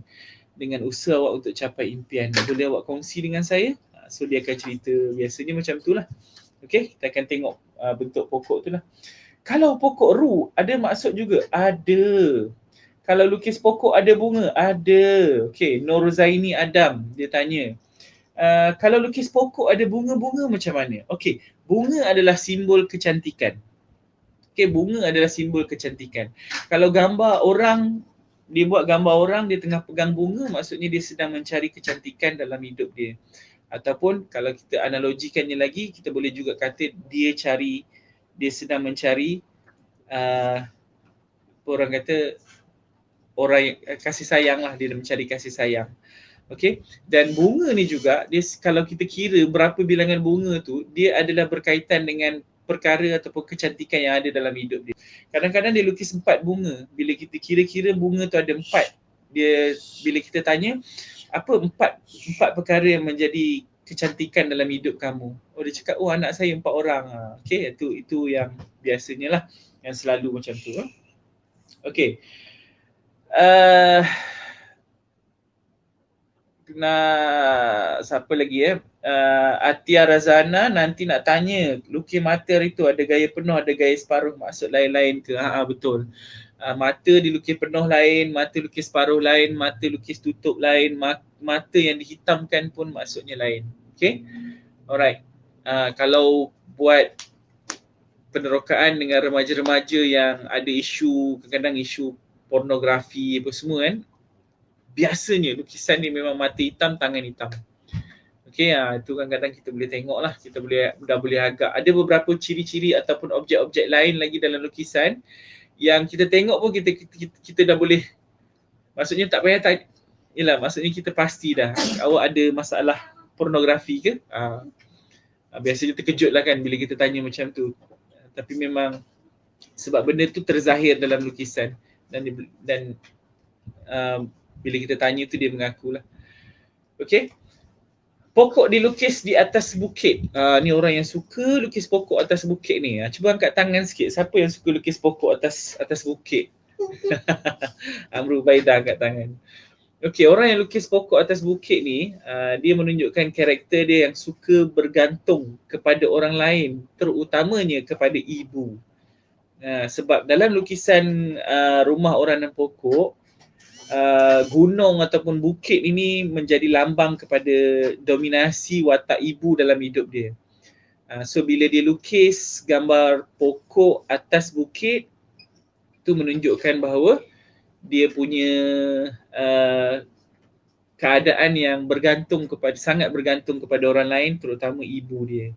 usaha awak untuk capai impian. Boleh awak kongsi dengan saya? So dia akan cerita, biasanya macam tu lah. Okay, kita akan tengok bentuk pokok tu lah. Kalau pokok ru, ada maksud juga? Ada. Kalau lukis pokok ada bunga? Ada. Okay, Nur Zaini Adam, dia tanya. Kalau lukis pokok ada bunga-bunga macam mana? Okay, bunga adalah simbol kecantikan. Okay, bunga adalah simbol kecantikan. Kalau gambar orang, dia buat gambar orang, dia tengah pegang bunga, maksudnya dia sedang mencari kecantikan dalam hidup dia. Ataupun kalau kita analogikannya lagi, kita boleh juga kata dia sedang mencari orang kata orang yang kasih sayang lah, dia mencari kasih sayang. Okey, dan bunga ni juga dia, kalau kita kira berapa bilangan bunga tu, dia adalah berkaitan dengan perkara ataupun kecantikan yang ada dalam hidup dia. Kadang-kadang dia lukis 4 bunga. Bila kita kira-kira bunga tu ada 4, dia bila kita tanya apa 4 perkara yang menjadi kecantikan dalam hidup kamu, oh dia cakap anak saya 4 orang. Okey, itu yang biasanya lah, yang selalu macam tu. Okey. Siapa lagi Atia Razana nanti nak tanya, lukis mata hari tu ada gaya penuh, ada gaya separuh, maksud lain-lain ke? Betul. Mata dilukis penuh lain, mata lukis separuh lain, mata lukis tutup lain, mata yang dihitamkan pun maksudnya lain. Okay, alright. Kalau buat penerokaan dengan remaja-remaja yang ada isu, kadang-kadang isu pornografi apa semua kan, biasanya lukisan ni memang mata hitam, tangan hitam. Okey, itu kadang-kadang kita boleh tengok lah, kita dah boleh agak. Ada beberapa ciri-ciri ataupun objek-objek lain lagi dalam lukisan yang kita tengok pun kita dah boleh, maksudnya tak payah yelah, maksudnya kita pasti dah awak ada masalah pornografi ke? Biasanya terkejut lah kan bila kita tanya macam tu. Tapi memang sebab benda tu terzahir dalam lukisan dan bila kita tanya tu dia mengakulah. Okey. Pokok dilukis di atas bukit. Ni orang yang suka lukis pokok atas bukit ni. Cuba angkat tangan sikit. Siapa yang suka lukis pokok atas bukit? Amru Baidah angkat tangan. Okey, orang yang lukis pokok atas bukit ni, dia menunjukkan karakter dia yang suka bergantung kepada orang lain, terutamanya kepada ibu. Sebab dalam lukisan rumah orang dan pokok, gunung ataupun bukit ini menjadi lambang kepada dominasi watak ibu dalam hidup dia. So bila dia lukis gambar pokok atas bukit, itu menunjukkan bahawa dia punya keadaan yang sangat bergantung kepada orang lain, terutama ibu dia.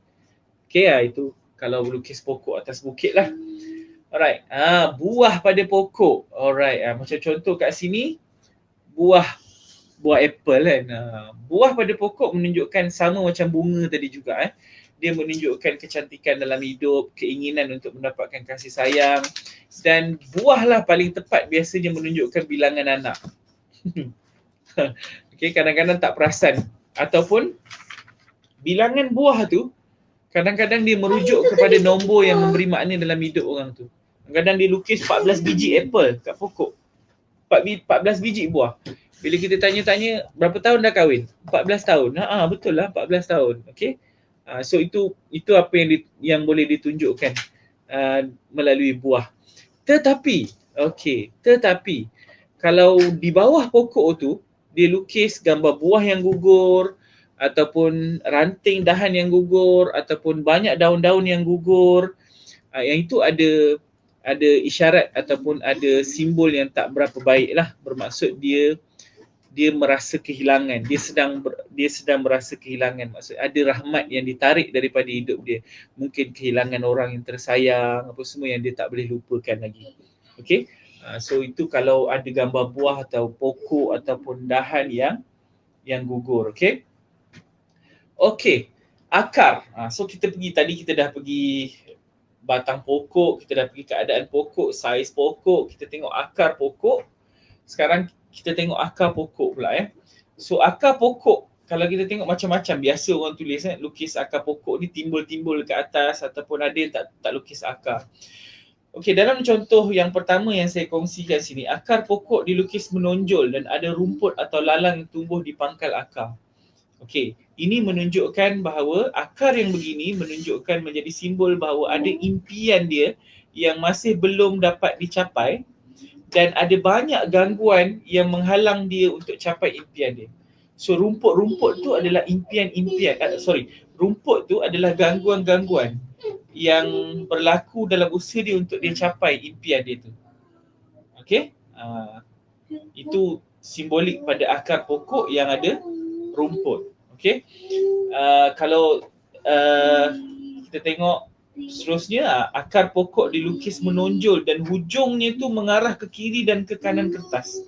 Okay, itu kalau lukis pokok atas bukit lah. Alright, buah pada pokok. Alright, macam contoh kat sini, buah apple kan. Buah pada pokok menunjukkan sama macam bunga tadi juga. Dia menunjukkan kecantikan dalam hidup, keinginan untuk mendapatkan kasih sayang. Dan buah lah paling tepat biasanya menunjukkan bilangan anak. Okay, kadang-kadang tak perasan. Ataupun bilangan buah tu, kadang-kadang dia merujuk kepada nombor yang memberi makna dalam hidup orang tu. Kadang-kadang dia lukis 14 biji apple kat pokok. 14 biji buah. Bila kita tanya-tanya berapa tahun dah kahwin? 14 tahun. Betul lah 14 tahun. Okay. So itu apa yang boleh ditunjukkan melalui buah. Tetapi kalau di bawah pokok tu dia lukis gambar buah yang gugur ataupun ranting dahan yang gugur ataupun banyak daun-daun yang gugur, yang itu ada isyarat ataupun ada simbol yang tak berapa baik lah. Bermaksud dia merasa kehilangan, dia sedang merasa kehilangan. Maksud ada rahmat yang ditarik daripada hidup dia. Mungkin kehilangan orang yang tersayang, apa semua yang dia tak boleh lupakan lagi. Okey. So itu kalau ada gambar buah atau pokok ataupun dahan yang gugur. Okey. Okey. Akar. So kita dah pergi batang pokok, kita dah pergi keadaan pokok, saiz pokok, kita tengok akar pokok. Sekarang kita tengok akar pokok pula So akar pokok, kalau kita tengok macam-macam, biasa orang tulis lukis akar pokok ni timbul-timbul ke atas ataupun ada yang tak lukis akar. Okey, dalam contoh yang pertama yang saya kongsikan sini, akar pokok dilukis menonjol dan ada rumput atau lalang yang tumbuh di pangkal akar. Okey, ini menunjukkan bahawa akar yang begini menunjukkan menjadi simbol bahawa ada impian dia yang masih belum dapat dicapai dan ada banyak gangguan yang menghalang dia untuk capai impian dia. So rumput-rumput tu adalah rumput tu adalah gangguan-gangguan yang berlaku dalam usaha dia untuk dia capai impian dia tu. Okey? Itu simbolik pada akar pokok yang ada rumput. Okey? Kalau kita tengok seterusnya, akar pokok dilukis menonjol dan hujungnya tu mengarah ke kiri dan ke kanan kertas.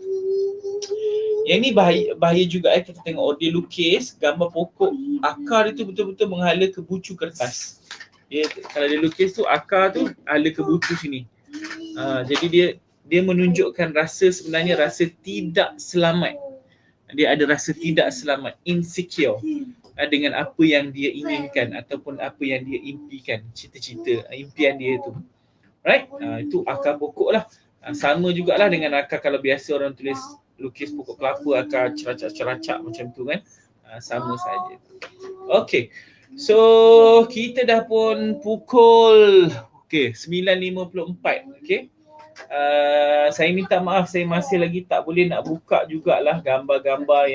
Yang ni bahaya juga kita tengok dia lukis gambar pokok, akar itu betul-betul menghala ke bucu kertas. Kalau dia lukis tu akar tu hala ke bucu sini. Jadi dia menunjukkan sebenarnya rasa tidak selamat. Dia ada rasa tidak selamat, insecure dengan apa yang dia inginkan ataupun apa yang dia impikan, cita-cita, impian dia tu. Right? Itu akar pokok lah. Sama jugalah dengan akar kalau biasa orang lukis pokok kelapa, akar ceracak-ceracak macam tu kan. Sama saja. Okay. So, kita dah pun pukul 9.54. Okay. Saya minta maaf, saya masih lagi tak boleh nak buka jugalah gambar-gambar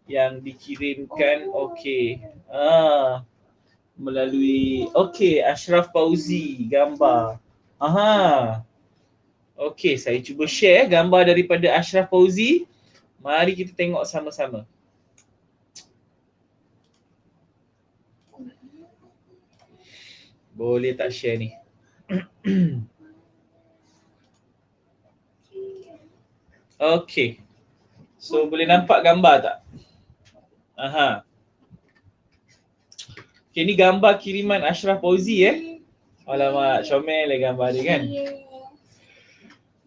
yang dikirimkan. Okey. Melalui Ashraf Fauzi gambar. Okey, saya cuba share gambar daripada Ashraf Fauzi. Mari kita tengok sama-sama. Boleh tak share ni? Okey. So boleh nampak gambar tak? Okay, ni gambar kiriman Ashraf Fauzi Alamak, comel lah gambar dia kan.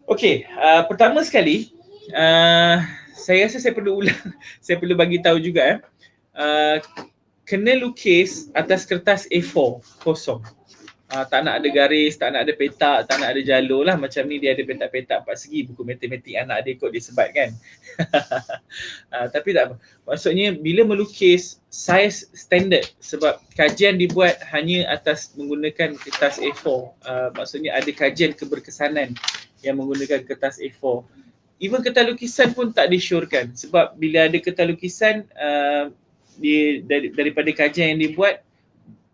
Okay, pertama sekali saya rasa saya perlu ulang, saya perlu bagi tahu juga kena lukis atas kertas A4 kosong. Tak nak ada garis, tak nak ada petak, tak nak ada jalur lah. Macam ni dia ada petak-petak 4 segi, buku matematik anak adik kot dia sebat kan. Tapi tak apa. Maksudnya bila melukis saiz standard, sebab kajian dibuat hanya atas menggunakan kertas A4. Maksudnya ada kajian keberkesanan yang menggunakan kertas A4. Even kertas lukisan pun tak disyorkan, sebab bila ada kertas lukisan daripada kajian yang dibuat,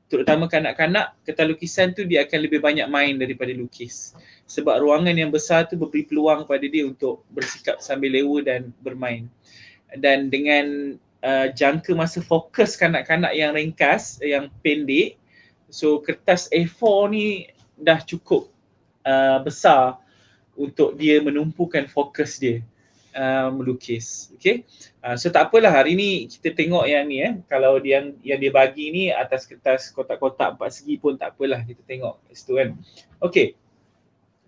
terutama kanak-kanak, kertas lukisan tu dia akan lebih banyak main daripada lukis. Sebab ruangan yang besar tu memberi peluang pada dia untuk bersikap sambil lewa dan bermain. Dan dengan jangka masa fokus kanak-kanak yang ringkas, yang pendek, so kertas A4 ni dah cukup besar untuk dia menumpukan fokus dia melukis. Okay, so tak apalah, hari ni kita tengok yang ni kalau yang dia bagi ni atas kertas kotak-kotak 4 segi pun tak apalah, kita tengok kat situ kan. Okay,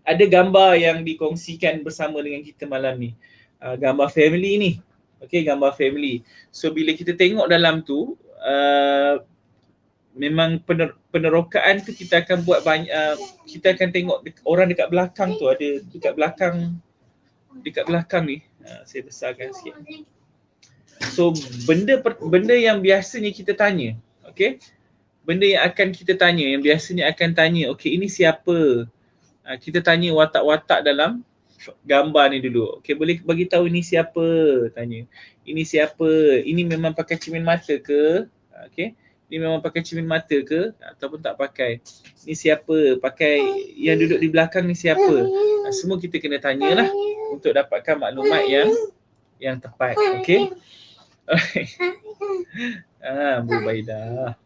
ada gambar yang dikongsikan bersama dengan kita malam ni, gambar family ni. Okay, gambar family. So bila kita tengok dalam tu, memang penerokaan tu kita akan buat banyak, kita akan tengok orang dekat belakang tu, ada dekat belakang ni, saya besarkan sikit. So benda yang biasanya kita tanya, okay, benda yang akan kita tanya, yang biasanya akan tanya, okay, ini siapa? Kita tanya watak-watak dalam gambar ni dulu. Okay, boleh bagi tahu ini siapa? Tanya. Ini siapa? Ini memang pakai cermin mata ke? Okay, ini memang pakai cermin mata ke ataupun tak pakai? Ni siapa? Pakai yang duduk di belakang ni siapa? Semua kita kena tanyalah untuk dapatkan maklumat yang tepat. Okey. Alright. Bu Baidah.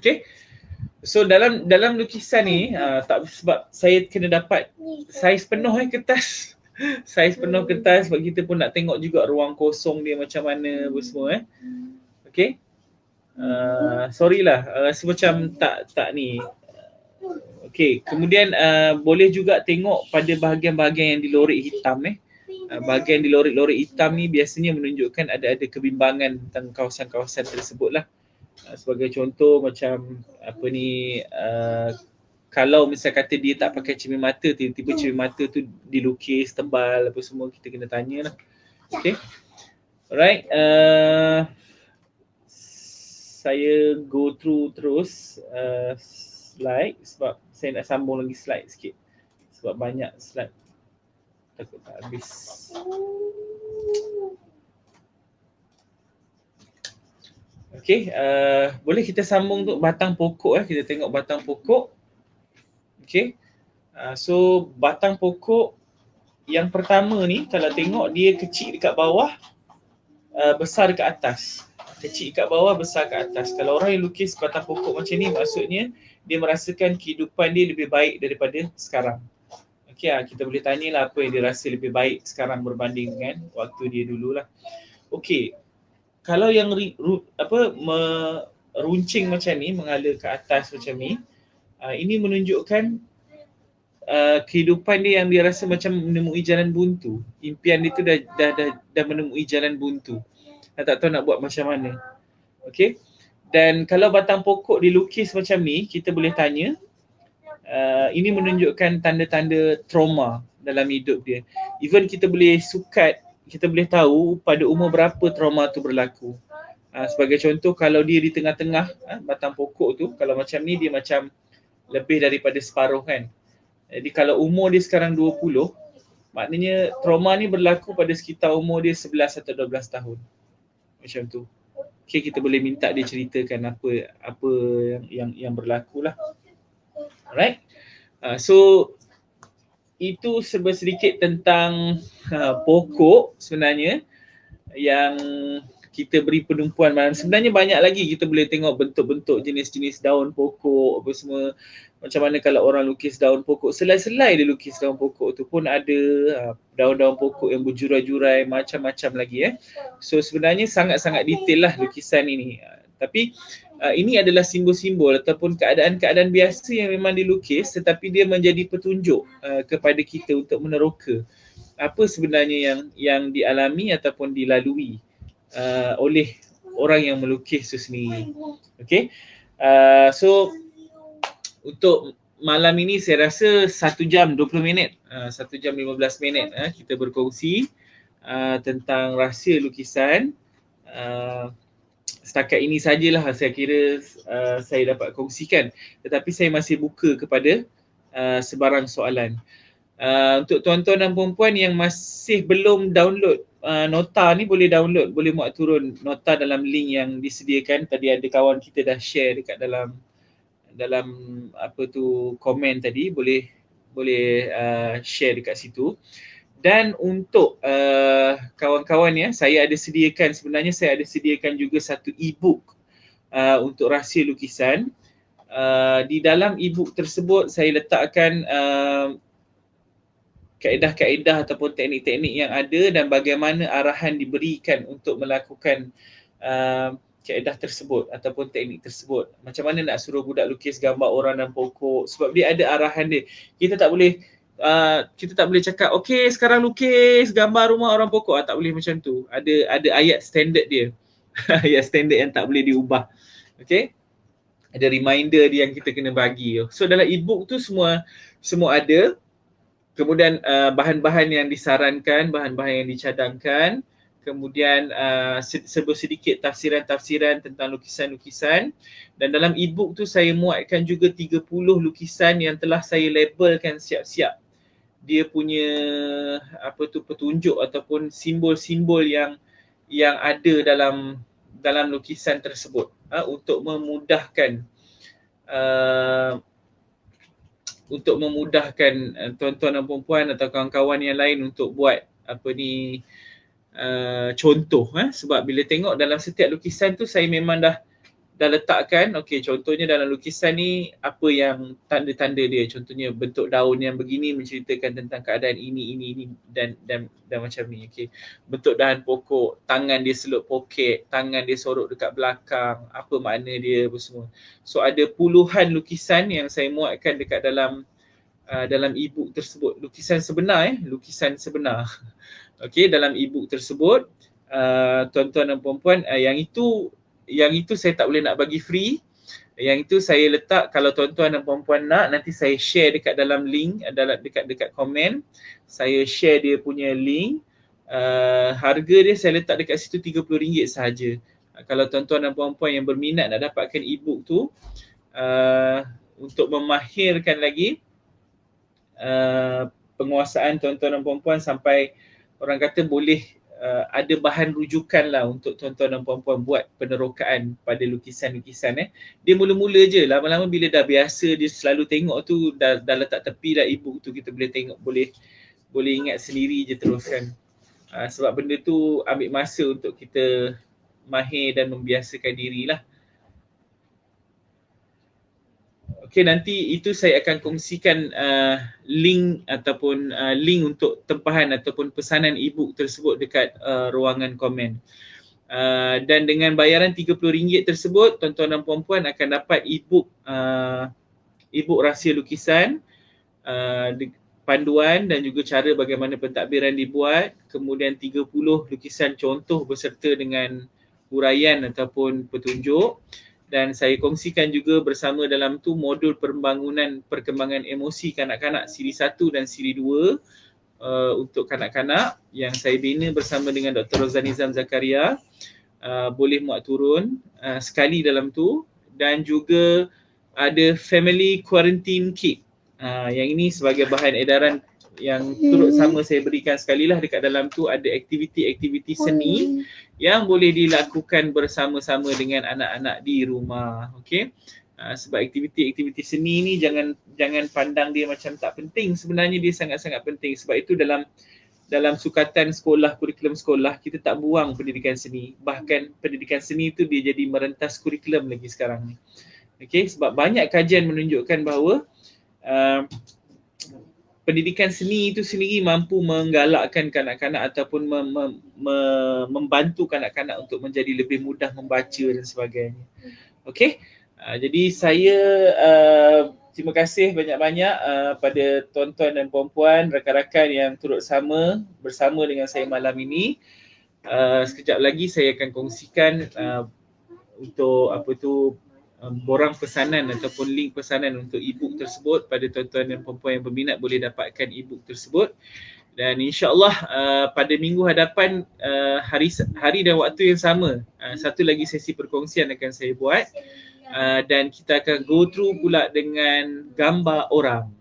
Okey. So dalam lukisan ni tak, sebab saya kena dapat saiz penuh kertas. Saiz penuh kertas, sebab kita pun nak tengok juga ruang kosong dia macam mana apa semua Okey. Sorry lah, rasa macam tak ni. Okey, kemudian boleh juga tengok pada bahagian-bahagian yang di lorik hitam bahagian di lorik-lorik hitam ni biasanya menunjukkan ada kebimbangan tentang kawasan-kawasan tersebut lah. Sebagai contoh macam apa ni, kalau misal kata dia tak pakai cermin mata, tiba-tiba cermin mata tu dilukis tebal apa semua, kita kena tanya lah. Okay, alright. Saya go through terus slide sebab saya nak sambung lagi slide sikit, sebab banyak slide takut tak habis. Okay, boleh kita sambung untuk batang pokok kita tengok batang pokok. Okay, so batang pokok yang pertama ni kalau tengok dia kecil dekat bawah, besar dekat atas. Kecil kat bawah, besar kat atas. Kalau orang yang lukis batang pokok macam ni, maksudnya dia merasakan kehidupan dia lebih baik daripada sekarang. Okey, kita boleh tanyalah apa yang dia rasa lebih baik sekarang berbanding dengan waktu dia dululah. Okey, kalau yang runcing macam ni, mengalir ke atas macam ni, ini menunjukkan kehidupan dia yang dia rasa macam menemui jalan buntu. Impian dia tu dah menemui jalan buntu. Tak tahu nak buat macam mana. Okey. Dan kalau batang pokok dilukis macam ni, kita boleh tanya, ini menunjukkan tanda-tanda trauma dalam hidup dia. Even kita boleh sukat, kita boleh tahu pada umur berapa trauma tu berlaku. Sebagai contoh, kalau dia di tengah-tengah batang pokok tu, kalau macam ni dia macam lebih daripada separuh kan. Jadi kalau umur dia sekarang 20, maknanya trauma ni berlaku pada sekitar umur dia 11 atau 12 tahun. Macam tu. Okay, kita boleh minta dia ceritakan apa yang berlaku lah. Alright. So itu sedikit tentang pokok sebenarnya yang kita beri penumpuan malam. Sebenarnya banyak lagi kita boleh tengok bentuk-bentuk jenis-jenis daun pokok apa semua. Macam mana kalau orang lukis daun pokok, selai-selai dia lukis daun pokok tu pun ada, daun-daun pokok yang berjurai-jurai, macam-macam lagi. So sebenarnya sangat-sangat detail lah lukisan ini. Tapi ini adalah simbol-simbol ataupun keadaan-keadaan biasa yang memang dilukis, tetapi dia menjadi petunjuk kepada kita untuk meneroka apa sebenarnya yang dialami ataupun dilalui oleh orang yang melukis itu sendiri. Okay. So untuk malam ini saya rasa 1 jam 20 minit, 1 jam 15 minit kita berkongsi tentang rahsia lukisan. Setakat ini sajalah saya kira saya dapat kongsikan, tetapi saya masih buka kepada sebarang soalan. Untuk tuan-tuan dan puan-puan yang masih belum download nota ni, boleh download, boleh muat turun nota dalam link yang disediakan. Tadi ada kawan kita dah share dekat dalam apa tu komen tadi, boleh share dekat situ. Dan untuk kawan-kawan ya, saya ada sediakan juga satu e-book untuk rahsia lukisan. Di dalam e-book tersebut saya letakkan kaedah-kaedah ataupun teknik-teknik yang ada dan bagaimana arahan diberikan untuk melakukan kaedah tersebut ataupun teknik tersebut. Macam mana nak suruh budak lukis gambar orang dan pokok, sebab dia ada arahan dia. Kita tak boleh cakap okey sekarang lukis gambar rumah orang pokok, tak boleh macam tu. Ada ayat standard dia. Ayat standard yang tak boleh diubah. Okey. Ada reminder dia yang kita kena bagi. So dalam e-book tu semua ada. Kemudian bahan-bahan yang disarankan, bahan-bahan yang dicadangkan, kemudian sedikit tafsiran-tafsiran tentang lukisan-lukisan. Dan dalam e-book tu saya muatkan juga 30 lukisan yang telah saya labelkan siap-siap. Dia punya petunjuk ataupun simbol-simbol yang ada dalam lukisan tersebut untuk memudahkan tuan-tuan dan puan-puan atau kawan-kawan yang lain untuk buat contoh. Sebab bila tengok dalam setiap lukisan tu saya memang dah letakkan, okey contohnya dalam lukisan ni apa yang tanda-tanda dia. Contohnya bentuk daun yang begini menceritakan tentang keadaan ini dan macam ni. Okey. Bentuk dahan pokok, tangan dia selut poket, tangan dia sorok dekat belakang, apa makna dia apa semua. So ada puluhan lukisan yang saya muatkan dekat dalam e-book tersebut. Lukisan sebenar. Okey, dalam e-book tersebut tuan-tuan dan puan-puan, yang itu saya tak boleh nak bagi free. Yang itu saya letak, kalau tuan-tuan dan puan-puan nak, nanti saya share dekat dalam link, dekat komen. Saya share dia punya link. Harga dia saya letak dekat situ RM30 sahaja. Kalau tuan-tuan dan puan-puan yang berminat nak dapatkan e-book tu, untuk memahirkan lagi penguasaan tuan-tuan dan puan-puan sampai orang kata boleh ada bahan rujukan lah untuk tuan-tuan dan puan-puan buat penerokaan pada lukisan-lukisan. Dia mula-mula je, lama-lama bila dah biasa dia selalu tengok tu, dah letak tepi dah e-book tu, kita boleh tengok, boleh ingat sendiri je teruskan. Sebab benda tu ambil masa untuk kita mahir dan membiasakan dirilah. Okey, nanti itu saya akan kongsikan link ataupun link untuk tempahan ataupun pesanan e-book tersebut dekat ruangan komen. Dan dengan bayaran RM30 tersebut, tuan-tuan dan puan-puan akan dapat e-book rahsia lukisan, panduan dan juga cara bagaimana pentadbiran dibuat, kemudian 30 lukisan contoh beserta dengan huraian ataupun petunjuk. Dan saya kongsikan juga bersama dalam tu modul perkembangan emosi kanak-kanak siri 1 dan siri 2 untuk kanak-kanak yang saya bina bersama dengan Dr. Rozanizam Zakaria. Boleh muat turun sekali dalam tu. Dan juga ada family quarantine kit. Yang ini sebagai bahan edaran yang turut sama saya berikan sekali lah. Dekat dalam tu ada aktiviti-aktiviti seni yang boleh dilakukan bersama-sama dengan anak-anak di rumah. Okey. Sebab aktiviti-aktiviti seni ni jangan pandang dia macam tak penting. Sebenarnya dia sangat-sangat penting. Sebab itu dalam dalam sukatan sekolah, kurikulum sekolah, kita tak buang pendidikan seni. Bahkan pendidikan seni tu dia jadi merentas kurikulum lagi sekarang ni. Okay, sebab banyak kajian menunjukkan bahawa pendidikan seni itu sendiri mampu menggalakkan kanak-kanak ataupun membantu kanak-kanak untuk menjadi lebih mudah membaca dan sebagainya. Okay, jadi saya terima kasih banyak-banyak pada tuan-tuan dan puan-puan, rakan-rakan yang turut bersama dengan saya malam ini. Sekejap lagi saya akan kongsikan untuk borang pesanan ataupun link pesanan untuk e-book tersebut. Pada tuan-tuan dan puan-puan yang berminat boleh dapatkan e-book tersebut. Dan insya-Allah pada minggu hadapan hari dan waktu yang sama, satu lagi sesi perkongsian akan saya buat. Dan kita akan go through pula dengan gambar orang.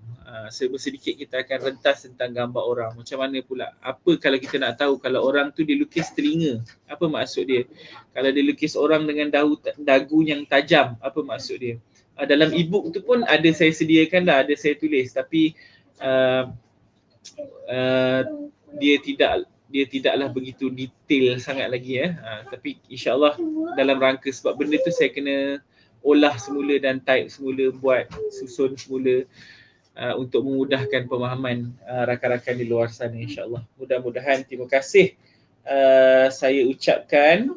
Sedikit kita akan rentas tentang gambar orang. Macam mana pula, apa kalau kita nak tahu kalau orang tu dia lukis telinga, apa maksud dia? Kalau dia lukis orang dengan dagu yang tajam, apa maksud dia? Dalam e-book tu pun ada saya sediakan dah, ada saya tulis, tapi dia tidaklah begitu detail sangat lagi tapi insya-Allah dalam rangka, sebab benda tu saya kena olah semula dan type semula, buat susun semula untuk memudahkan pemahaman rakan-rakan di luar sana, insya-Allah. Mudah-mudahan. Terima kasih saya ucapkan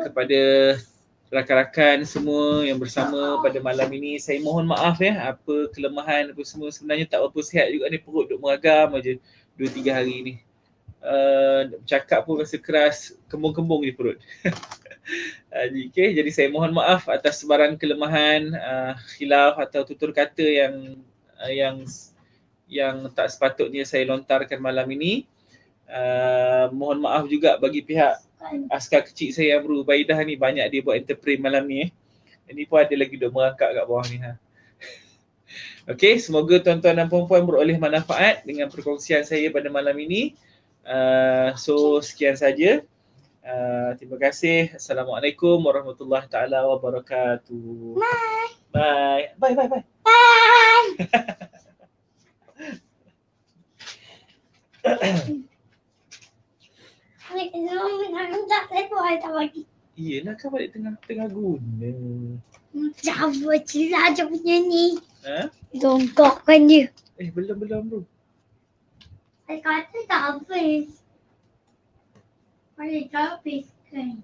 kepada rakan-rakan semua yang bersama pada malam ini. Saya mohon maaf apa kelemahan apa semua, sebenarnya tak apa sihat juga ni, perut duk meragam aja 2-3 hari ni. Cakap pun rasa keras, kembung-kembung di perut. Okay, jadi saya mohon maaf atas sebarang kelemahan, khilaf atau tutur kata yang tak sepatutnya saya lontarkan malam ini. Mohon maaf juga bagi pihak askar kecil saya yang Ubaidah ni, banyak dia buat interpret malam ni. Ini pun ada lagi duk merangkak kat bawah ni. Okay, semoga tuan-tuan dan puan-puan beroleh manfaat dengan perkongsian saya pada malam ini. So sekian saja. Terima kasih. Assalamualaikum warahmatullahi taala wabarakatuh. Bye. Bye. Iyalah, kan balik tengah guna. Cabut cila je punya ni. Dongkokkan dia. Belum bro. Saya kata tak habis. Boleh tak habis kan?